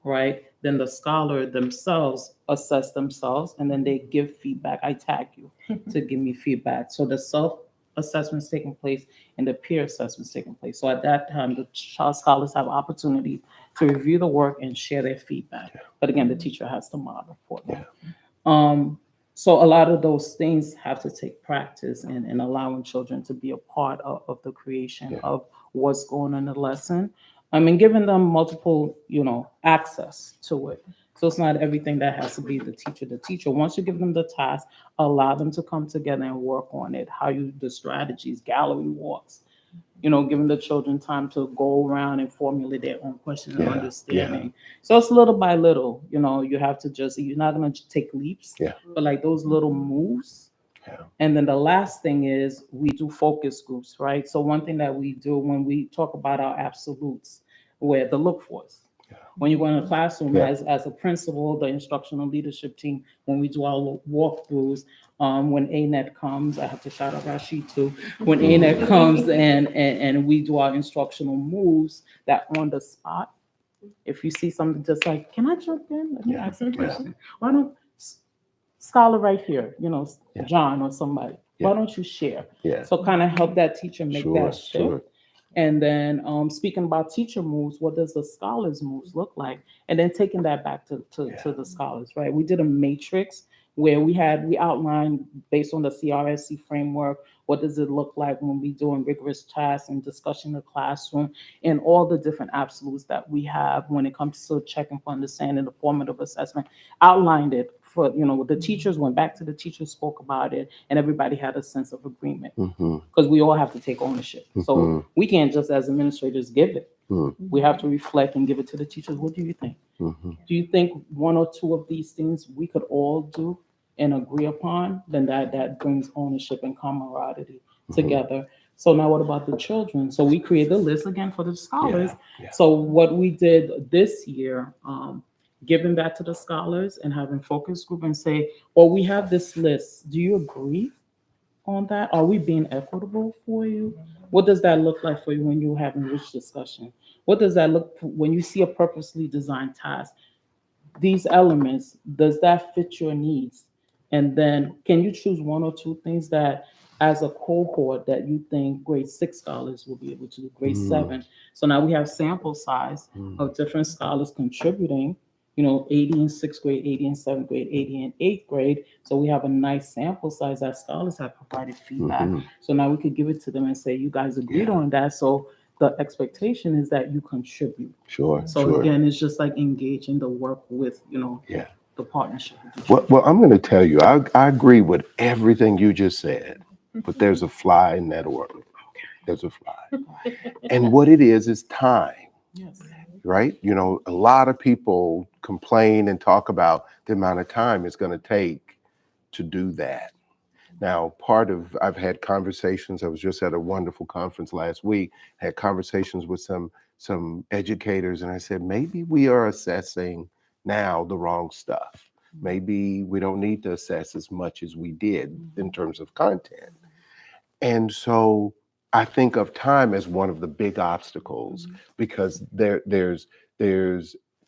right? Then the scholar themselves assess themselves and then they give feedback. I tag you to give me feedback. So the self assessment's taking place and the peer assessment's taking place. So at that time, the child scholars have opportunity to review the work and share their feedback. But again, the teacher has to model for them. So a lot of those things have to take practice and allowing children to be a part of the creation of what's going on in the lesson. I mean, giving them multiple, access to it. So it's not everything that has to be the teacher. The teacher, once you give them the task, allow them to come together and work on it. The strategies, gallery walks, giving the children time to go around and formulate their own questions and understanding. So it's little by little, you have to you're not going to take leaps, but like those little moves. And then the last thing is we do focus groups, right? So one thing that we do when we talk about our absolutes, where the look fors. When you go in a classroom as a principal, the instructional leadership team, when we do our walkthroughs, when ANET comes, I have to shout out Rashid too. When ANET comes and we do our instructional moves, that on the spot, if you see something just like, can I jump in? Let me ask a question. Why don't scholar right here, John or somebody, why don't you share? So kind of help that teacher make that shift. And then speaking about teacher moves, what does the scholars moves look like? And then taking that back to the scholars, right? We did a matrix where we outlined based on the CRSC framework, what does it look like when we doing rigorous tasks and discussion in the classroom and all the different absolutes that we have when it comes to checking for understanding the formative assessment, outlined it for, the teachers went back to the teachers, spoke about it, and everybody had a sense of agreement because we all have to take ownership. So we can't just as administrators give it. We have to reflect and give it to the teachers. What do you think? Do you think one or two of these things we could all do and agree upon? Then that brings ownership and camaraderie together. So now what about the children? So we created a list again for the scholars. So what we did this year, giving that to the scholars and having focus group and say, well, we have this list. Do you agree on that? Are we being equitable for you? What does that look like for you when you're having rich discussion? What does that look when you see a purposely designed task? These elements, does that fit your needs? And then can you choose one or two things that as a cohort that you think grade 6 scholars will be able to do, grade 7? So now we have sample size of different scholars contributing, 80 in 6th grade, 80 in 7th grade, 80 in 8th grade. So we have a nice sample size that scholars have provided feedback. So now we could give it to them and say, you guys agreed on that. So the expectation is that you contribute. So again, it's just like engaging the work with, the partnership. Well, I'm going to tell you, I agree with everything you just said, but there's a fly in that order. There's a fly. And what it is time. Right? A lot of people complain and talk about the amount of time it's going to take to do that. Now, I've had conversations, I was just at a wonderful conference last week, had conversations with some educators, and I said, maybe we are assessing now the wrong stuff. Maybe we don't need to assess as much as we did in terms of content. And so I think of time as one of the big obstacles because there's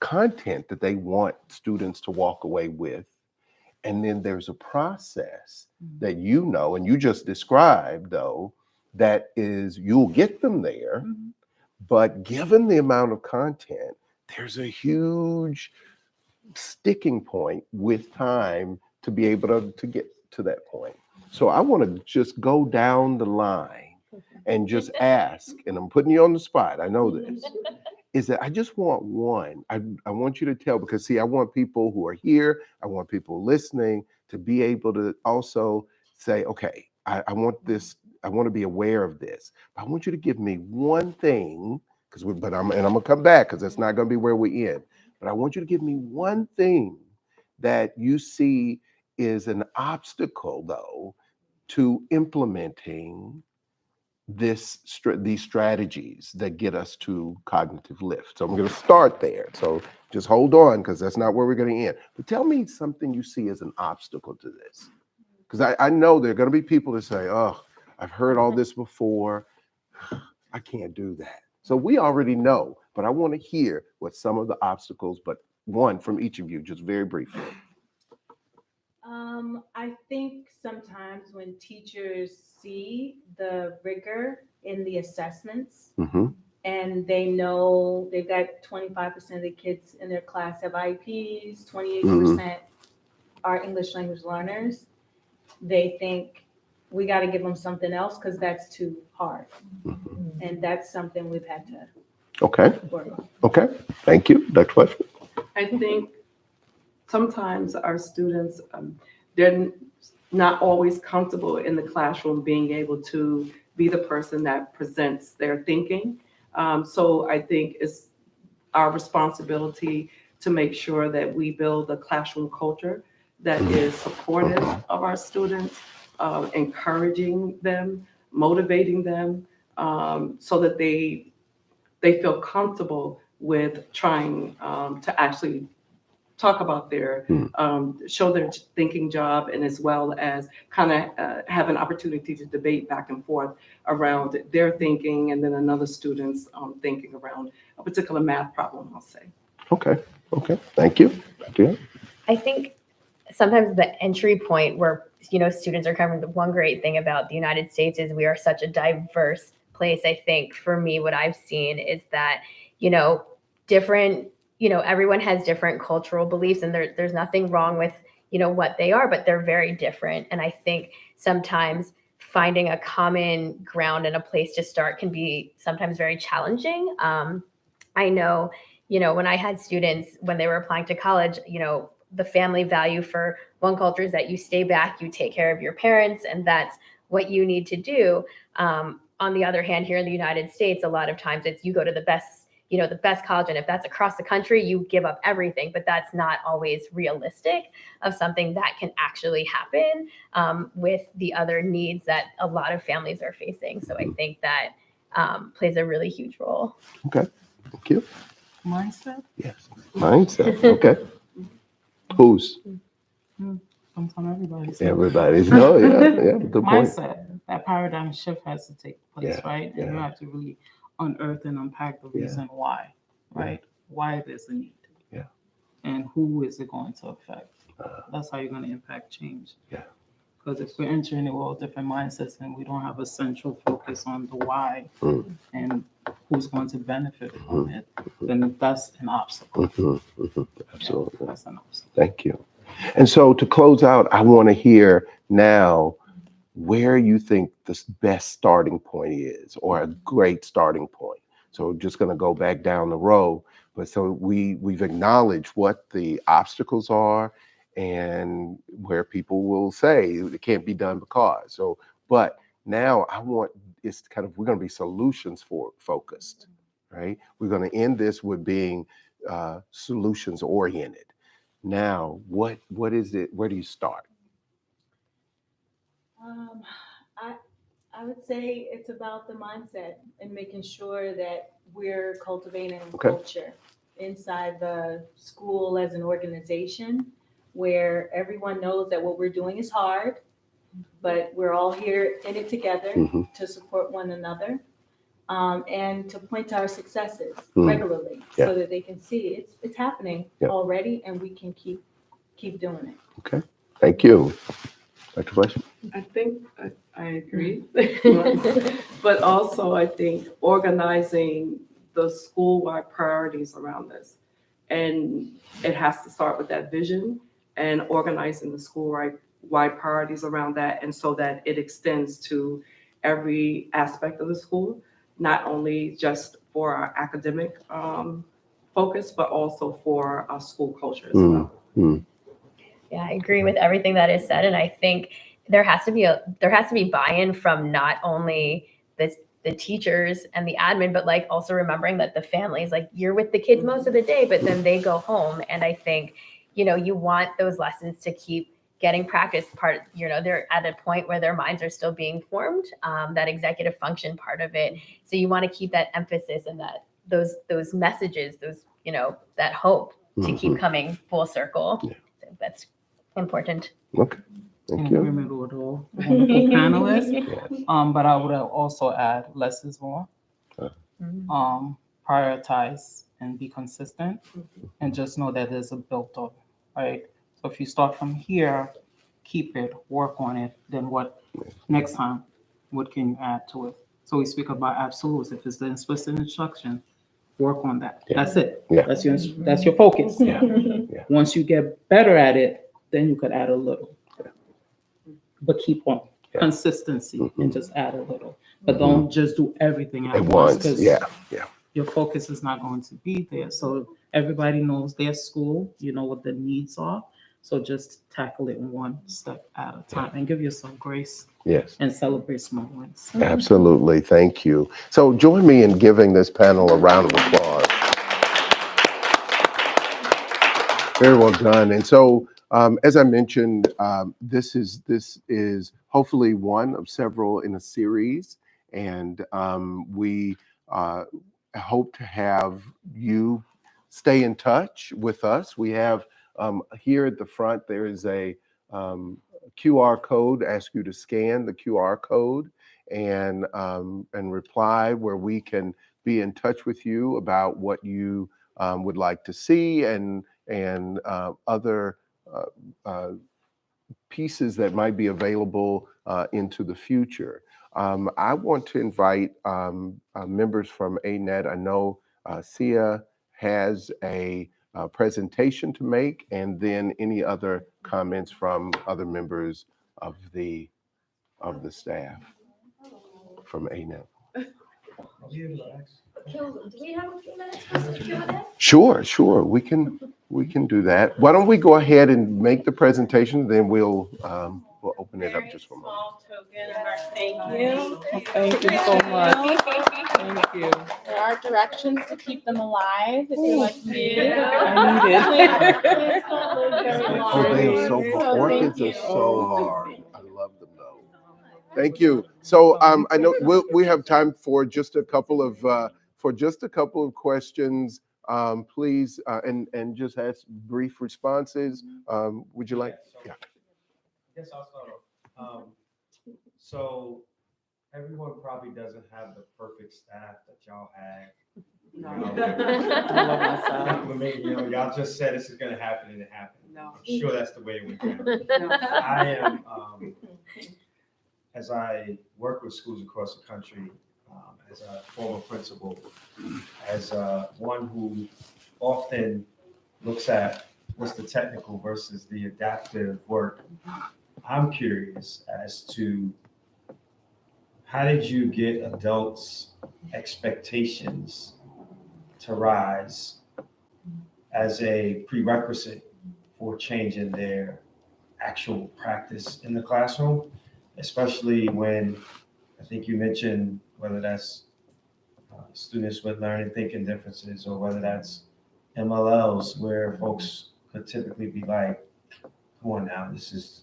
content that they want students to walk away with. And then there's a process that and you just described, though, that is you'll get them there. But given the amount of content, there's a huge sticking point with time to be able to get to that point. So I want to just go down the line and just ask, and I'm putting you on the spot, I know this, is that I just want one. I want you to tell, because see, I want people who are here, I want people listening to be able to also say, okay, I want this, I want to be aware of this. But I want you to give me one thing, but I'm gonna come back because that's not gonna be where we end. But I want you to give me one thing that you see is an obstacle, though, to implementing these strategies that get us to cognitive lift. So I'm going to start there. So just hold on, because that's not where we're going to end. But tell me something you see as an obstacle to this. Because I know there are going to be people that say, oh, I've heard all this before. I can't do that. So we already know, but I want to hear what some of the obstacles, but one from each of you, just very briefly. I think sometimes when teachers see the rigor in the assessments, Mm-hmm. and they know they've got 25% of the kids in their class have IEPs, 28% are English language learners, they think we got to give them something else because that's too hard. Mm-hmm. And that's something we've had to Okay. work on. Okay. Thank you. Dr. Fletcher. I think sometimes our students, they're not always comfortable in the classroom being able to be the person that presents their thinking. So I think it's our responsibility to make sure that we build a classroom culture that is supportive of our students, encouraging them, motivating them, so that they feel comfortable with trying to actually talk about their, show their thinking job, and as well as kind of have an opportunity to debate back and forth around their thinking and then another student's thinking around a particular math problem, I'll say. Okay. Okay. Thank you. Okay. I think sometimes the entry point where, students are coming, the one great thing about the United States is we are such a diverse place. I think for me, what I've seen is that, different, everyone has different cultural beliefs, and there's nothing wrong with, what they are, but they're very different. And I think sometimes finding a common ground and a place to start can be sometimes very challenging. I know, when I had students, when they were applying to college, the family value for one culture is that you stay back, you take care of your parents, and that's what you need to do. On the other hand, here in the United States, a lot of times it's you go to the best college, and if that's across the country, you give up everything. But that's not always realistic of something that can actually happen with the other needs that a lot of families are facing. So I think that plays a really huge role. Okay. Thank you. Mindset? Yes. Mindset. Okay. Whose? Sometimes everybody's. Everybody's. No, yeah. Good point. Mindset. That paradigm shift has to take place, Yeah, right? And you have to really unearth and unpack the reason why, right? Why there's a need. Yeah. And who is it going to affect? That's how you're going to impact change. Yeah. Because if we're entering a world of different mindsets and we don't have a central focus on the why and who's going to benefit from it, then that's an obstacle. Absolutely. Yeah, that's an obstacle. Thank you. And so to close out, I want to hear now where you think the best starting point is, or a great starting point. So just going to go back down the row, but so we've acknowledged what the obstacles are and where people will say it can't be done because. So, but now it's kind of, we're going to be solutions focused, right? We're going to end this with being solutions oriented. Now, what is it? Where do you start? I would say it's about the mindset and making sure that we're cultivating culture inside the school as an organization, where everyone knows that what we're doing is hard, but we're all here in it together to support one another, and to point to our successes regularly so that they can see it's happening already, and we can keep doing it. Okay, thank you. Dr. Fletcher? I think I agree. But also I think organizing the school-wide priorities around this. And it has to start with that vision and organizing the school-wide wide priorities around that, and so that it extends to every aspect of the school, not only just for our academic focus, but also for our school culture as well. Yeah, I agree with everything that is said, and I think there has to be buy-in from not only the teachers and the admin, but like also remembering that the families, like you're with the kids most of the day, but then they go home, and I think you want those lessons to keep getting practice part. They're at a point where their minds are still being formed, that executive function part of it. So you want to keep that emphasis and that those messages, that hope to keep coming full circle. Yeah. So that's important. Okay, In thank you. agreement with all wonderful panelists. Yes. But I would also add less is more. Prioritize and be consistent, and just know that there's a built-up, right? So if you start from here, keep it, work on it, then what next time, what can you add to it? So we speak about absolutes. If it's the explicit instruction, work on that. Yeah. That's it. Yeah. That's your focus. Yeah. Yeah. Once you get better at it, then you could add a little. But keep on consistency and just add a little. But don't just do everything at once, because your focus is not going to be there. So everybody knows their school, you know what the needs are. So just tackle it one step at a time and give yourself grace. Yes. And celebrate small wins. Absolutely. Thank you. So join me in giving this panel a round of applause. Very well done. And so, as I mentioned, this is hopefully one of several in a series, and we hope to have you stay in touch with us. We have here at the front there is a QR code. Ask you to scan the QR code and reply, where we can be in touch with you about what you would like to see and other pieces that might be available into the future. I want to invite members from ANET. I know Sia has a presentation to make, and then any other comments from other members of the staff from ANET. Do we have a few minutes for some Q&A? Sure. We can do that. Why don't we go ahead and make the presentation, then we'll open it up just for a moment. Small token of our thank you. Thank you so much. Thank you. There are directions to keep them alive if you like me. I need Please don't live very long. Oh, they are so, orchids are so hard. I love them though. Thank you. So I know we have time for just a couple of questions. Please, and just ask brief responses. Would you like? Yeah. I guess I'll start off. So everyone probably doesn't have the perfect staff that y'all had. I love my son. Y'all just said this is gonna happen and it happened. No. I'm sure that's the way it went down. I am, as I work with schools across the country, as a former principal, as one who often looks at what's the technical versus the adaptive work, I'm curious as to how did you get adults' expectations to rise as a prerequisite for changing their actual practice in the classroom, especially when I think you mentioned whether that's students with learning thinking differences or whether that's MLLs, where folks could typically be like, come on now, this is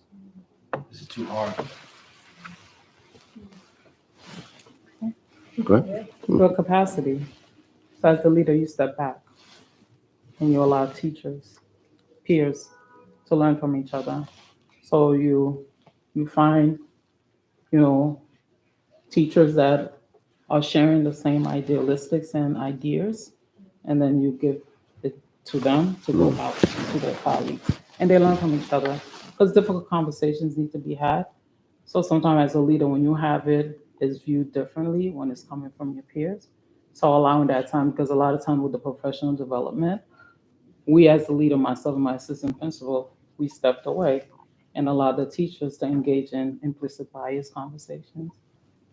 too hard. Good. Build capacity. So as the leader, you step back and you allow teachers, peers, to learn from each other. So you find, teachers that are sharing the same idealistics and ideas, and then you give it to them to go out to their colleagues, and they learn from each other, because difficult conversations need to be had. So sometimes as a leader, when you have it, it's viewed differently when it's coming from your peers. So allowing that time, because a lot of time with the professional development, we as the leader, myself and my assistant principal, we stepped away. and allow the teachers to engage in implicit bias conversations.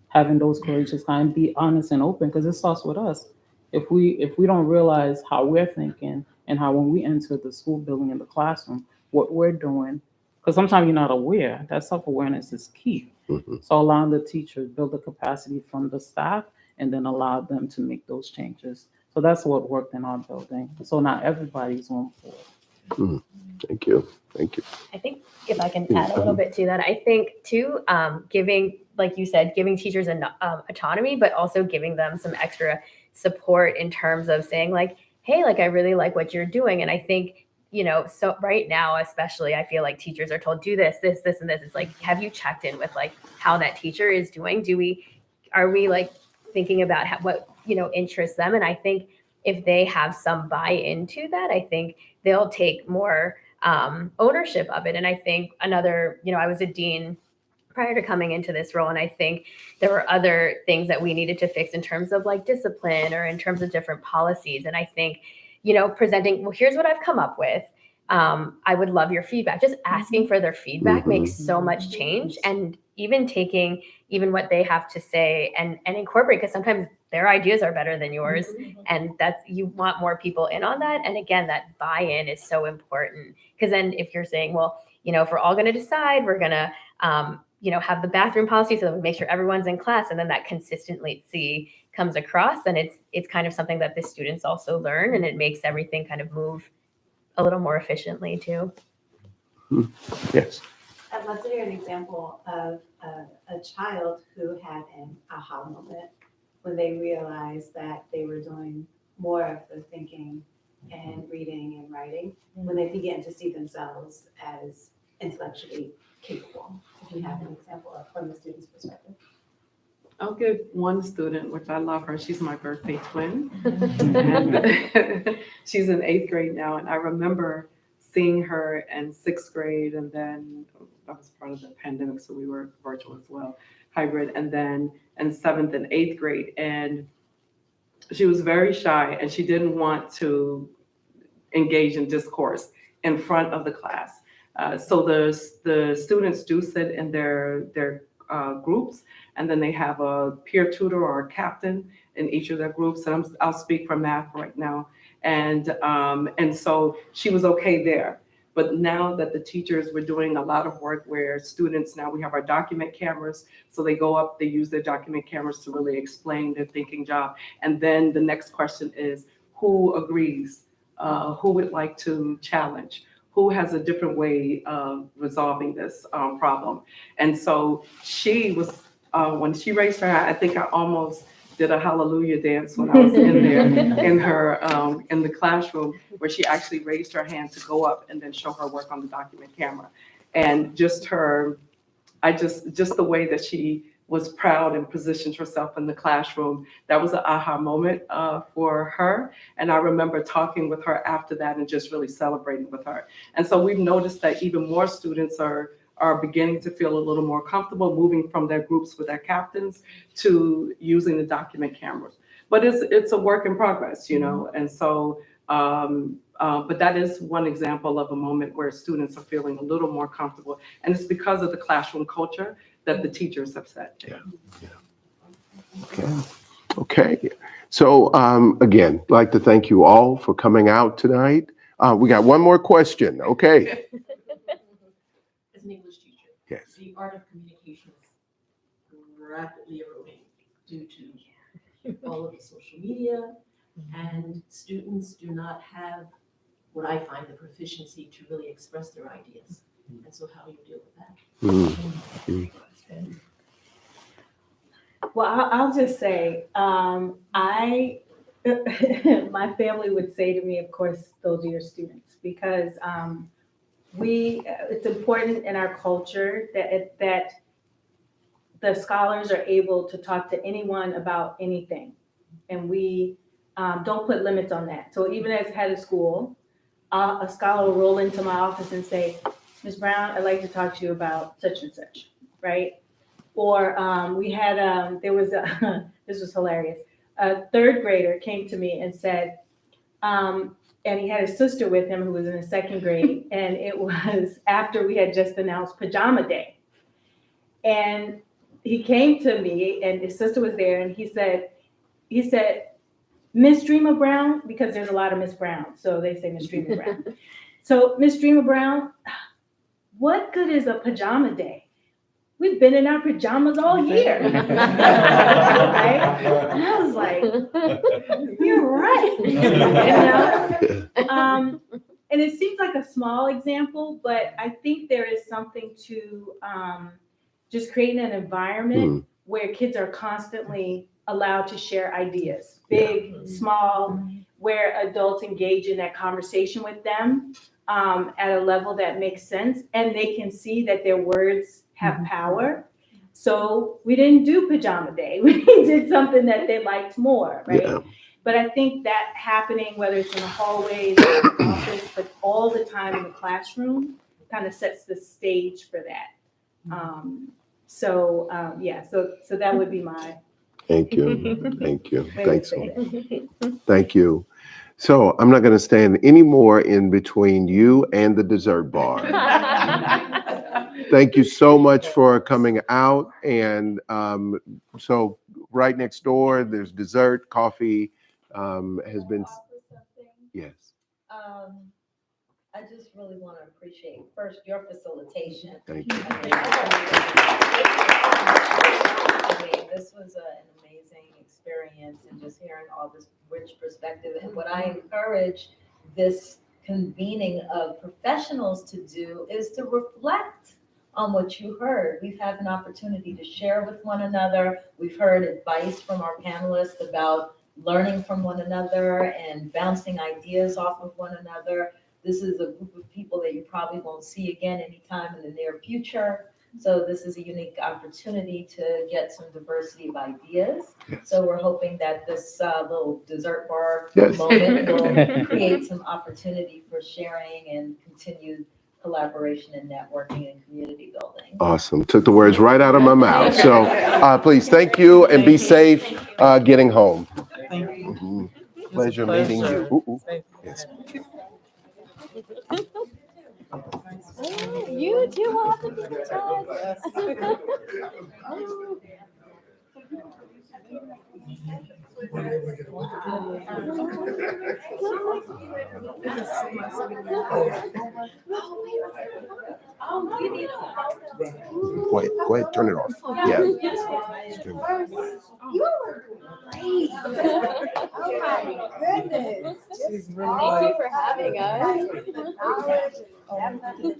Having those courageous kind, be honest and open, because it starts with us. If we don't realize how we're thinking and how when we enter the school building in the classroom, what we're doing, because sometimes you're not aware. That self-awareness is key. Mhm. So allowing the teachers build the capacity from the staff and then allow them to make those changes. So that's what worked in our building. So not everybody's on board. Thank you. Thank you. I think if I can add a little bit to that, I think too, giving, like you said, giving teachers an autonomy, but also giving them some extra support in terms of saying like, hey, like I really like what you're doing. And I think, so right now, especially, I feel like teachers are told, do this, this, this, and this. It's like, have you checked in with like how that teacher is doing? Are we like thinking about what, interests them? And I think if they have some buy-in to that, I think they'll take more ownership of it. And I think I was a dean prior to coming into this role. And I think there were other things that we needed to fix in terms of like discipline or in terms of different policies. And I think, presenting, well, here's what I've come up with. I would love your feedback. Just asking for their feedback makes so much change. And even taking even what they have to say and incorporate, because sometimes their ideas are better than yours. And you want more people in on that. And again, that buy-in is so important. Because then if you're saying, well, if we're all going to decide, we're going to, have the bathroom policy so that we make sure everyone's in class, and then that consistency comes across, and it's kind of something that the students also learn, and it makes everything kind of move a little more efficiently too. Yes. I'd love to hear an example of a child who had an aha moment when they realized that they were doing more of the thinking and reading and writing, when they began to see themselves as intellectually capable. If you have an example from the student's perspective. I'll give one student, which I love her. She's my birthday twin. And she's in 8th grade now. And I remember seeing her in 6th grade. And then that was part of the pandemic, so we were virtual as well, hybrid. And then in 7th and 8th grade. And she was very shy and she didn't want to engage in discourse in front of the class. So the students do sit in their groups, and then they have a peer tutor or a captain in each of their groups. And I'll speak for math right now. And so she was okay there. But now that the teachers were doing a lot of work where students, now we have our document cameras, so they go up, they use their document cameras to really explain their thinking job. And then the next question is, who agrees? Who would like to challenge? Who has a different way of resolving this problem? And so she was, when she raised her hand, I think I almost did a hallelujah dance when I was in there in her, in the classroom, where she actually raised her hand to go up and then show her work on the document camera. And just the way that she was proud and positioned herself in the classroom, that was an aha moment for her. And I remember talking with her after that and just really celebrating with her. And so we've noticed that even more students are beginning to feel a little more comfortable moving from their groups with their captains to using the document cameras. But it's a work in progress, and so, but that is one example of a moment where students are feeling a little more comfortable. And it's because of the classroom culture that the teachers have set. Yeah. Okay. So again, I'd like to thank you all for coming out tonight. We got one more question. Okay. As an English teacher, Yes. the art of communication is rapidly eroding due to all of the social media, and students do not have what I find the proficiency to really express their ideas. And so how do you deal with that? Well, I'll just say, my family would say to me, of course, those are your students, because it's important in our culture that the scholars are able to talk to anyone about anything. And we don't put limits on that. So even as head of school, a scholar will roll into my office and say, Ms. Brown, I'd like to talk to you about such and such, right? Or we had, this was hilarious. A 3rd grader came to me and said, and he had his sister with him who was in the second grade, and it was after we had just announced Pajama Day. And he came to me, and his sister was there, and he said, Miss Dreamer Brown, because there's a lot of Miss Brown, so they say Miss Dreamer Brown. So, Miss Dreamer Brown, what good is a pajama day? We've been in our pajamas all year. Right? And I was like, you're right. And it seems like a small example, but I think there is something to just creating an environment where kids are constantly allowed to share ideas, big, small, where adults engage in that conversation with them at a level that makes sense, and they can see that their words have power. So we didn't do Pajama Day. We did something that they liked more, right? Yeah. But I think that happening, whether it's in the hallways or in the office, but all the time in the classroom, kind of sets the stage for that. So that would be my. Thank you. Thank you. Thanks. Thank you. So I'm not going to stand any more in between you and the dessert bar. Thank you so much for coming out. And so right next door, there's dessert, coffee has been. Yes. I just really want to appreciate first your facilitation. Thank you. This was an amazing experience, and just hearing all this rich perspective. And what I encourage this convening of professionals to do is to reflect on what you heard. We've had an opportunity to share with one another. We've heard advice from our panelists about learning from one another and bouncing ideas off of one another. This is a group of people that you probably won't see again anytime in the near future. So this is a unique opportunity to get some diversity of ideas. Yes. So we're hoping that this little dessert bar moment will create some opportunity for sharing and continued collaboration and networking and community building. Awesome. Took the words right out of my mouth. So please, thank you, and be safe getting home. Thank you. Mm-hmm. Pleasure meeting you. Ooh. Yes. Oh, you too will have to be in touch. Go ahead, turn it off. Yeah. You look great. Oh my goodness. Thank you for having us.